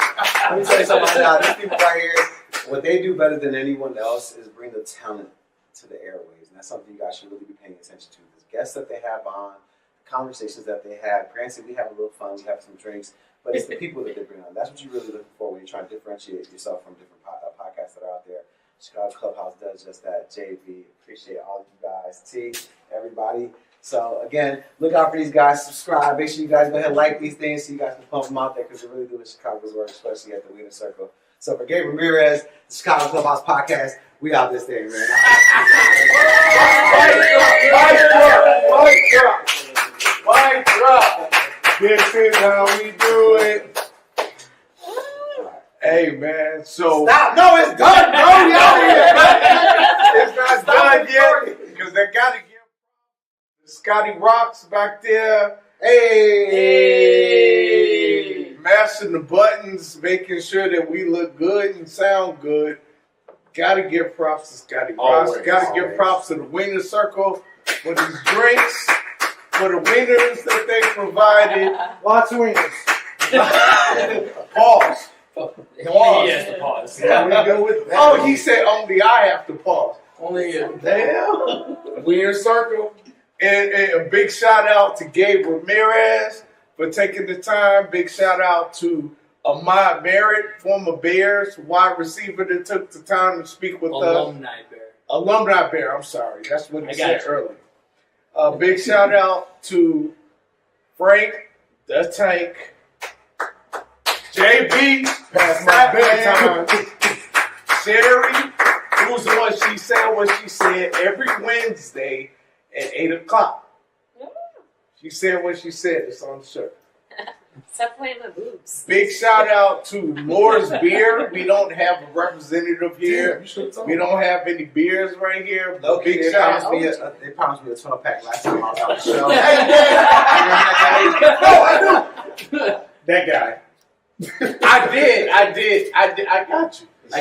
Let me tell you something right now. These people right here, what they do better than anyone else is bring the talent to the airwaves, and that's something you guys should really be paying attention to. The guests that they have on, conversations that they have. Granted, we have a little fun, we have some drinks, but it's the people that they bring on. That's what you're really looking for when you're trying to differentiate yourself from different podcasts that are out there. Chicago Clubhouse does just that. JV, appreciate all of you guys. T, everybody. So again, look out for these guys. Subscribe. Make sure you guys go ahead and like these things so you guys can pump them out there because they're really doing Chicago's work, especially at the Wiener Circle. So for Gabe Ramirez, the Chicago Clubhouse Podcast, we out this thing, man. Mic drop. This is how we do it. Hey man, so stop. No, it's done, bro. It's not done yet because they gotta give Scotty Rocks back there. Hey, mashing the buttons, making sure that we look good and sound good. Gotta give props to Scotty Rocks. Gotta give props to the Wiener Circle for these drinks, for the wieners that they provided. Lots of wieners. Pause. Only he has to pause. Yeah, we go with that. Oh, he said only I have to pause. Only Damn. Wiener Circle. And a big shout out to Gabe Ramirez for taking the time. Big shout out to Ahmad Merritt, former Bears wide receiver that took the time to speak with us. Alumni Bear, I'm sorry. That's what he said earlier. Big shout out to Frank the Tank, JB, past my bedtime, Sherry, who's on She Said What She Said every Wednesday at 8 o'clock. She said what she said. It's on the shirt. Stop playing my boobs. Big shout out to Moore's Beer. We don't have a representative here. We don't have any beers right here. Okay, Big shout out. They promised me a 12-pack last time I was on the show. That guy. I did. I got you. I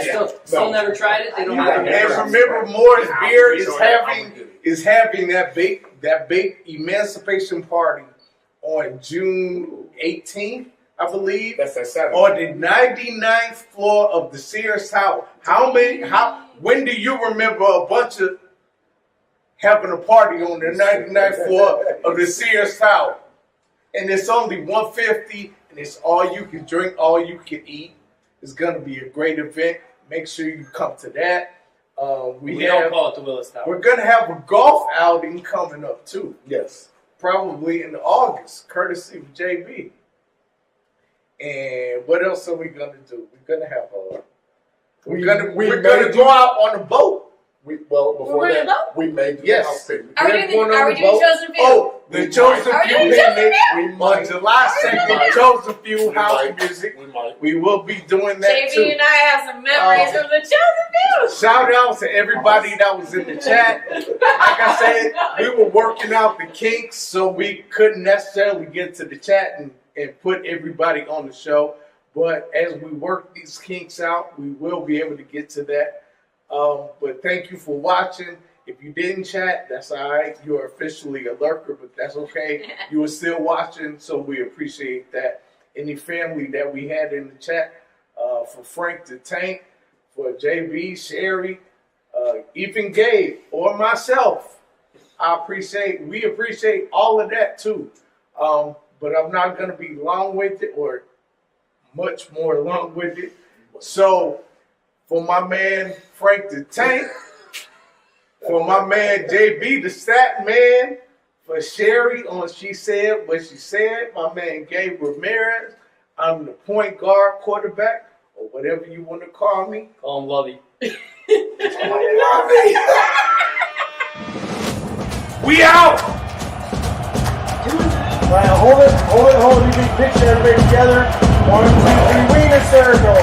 still never tried it. They don't have it. And remember, Moore's Beer is having that big emancipation party on June 18th, I believe. That's that Saturday. On the 99th floor of the Sears Tower. When do you remember a bunch of having a party on the 99th floor of the Sears Tower? And it's only $150, and it's all you can drink, all you can eat. It's going to be a great event. Make sure you come to that. We don't call it the Willis Tower. We're going to have a golf outing coming up, too. Yes. Probably in August, courtesy of JB. And what else are we going to do? We're going to have we're going to go out on a boat. Before that, we made the house picnic. Are we doing Chosen Few? Oh, the Chosen Few picnic on July 2nd. Chosen Few house music. We will be doing that JB too. and I have some memories from the Chosen Few. Shout out to everybody that was in the chat. Like I said, we were working out the kinks, so we couldn't necessarily get to the chat and put everybody on the show. But as we work these kinks out, we will be able to get to that. But thank you for watching. If you didn't chat, that's all right. You're officially a lurker, but that's okay. You were still watching, so we appreciate that. Any family that we had in the chat, for Frank the Tank, for JB, Sherry, even Gabe, or myself, we appreciate all of that too. But I'm not going to be long-winded or much more long-winded. So, for my man Frank the Tank, for my man JB the Stat Man, for Sherry on She Said What She Said, my man Gabe Ramirez, I'm the point guard, quarterback, or whatever you want to call me. Call him Lovey. We out! Right, hold it. You can picture everybody together. 1, 2, 3, Wiener Circle.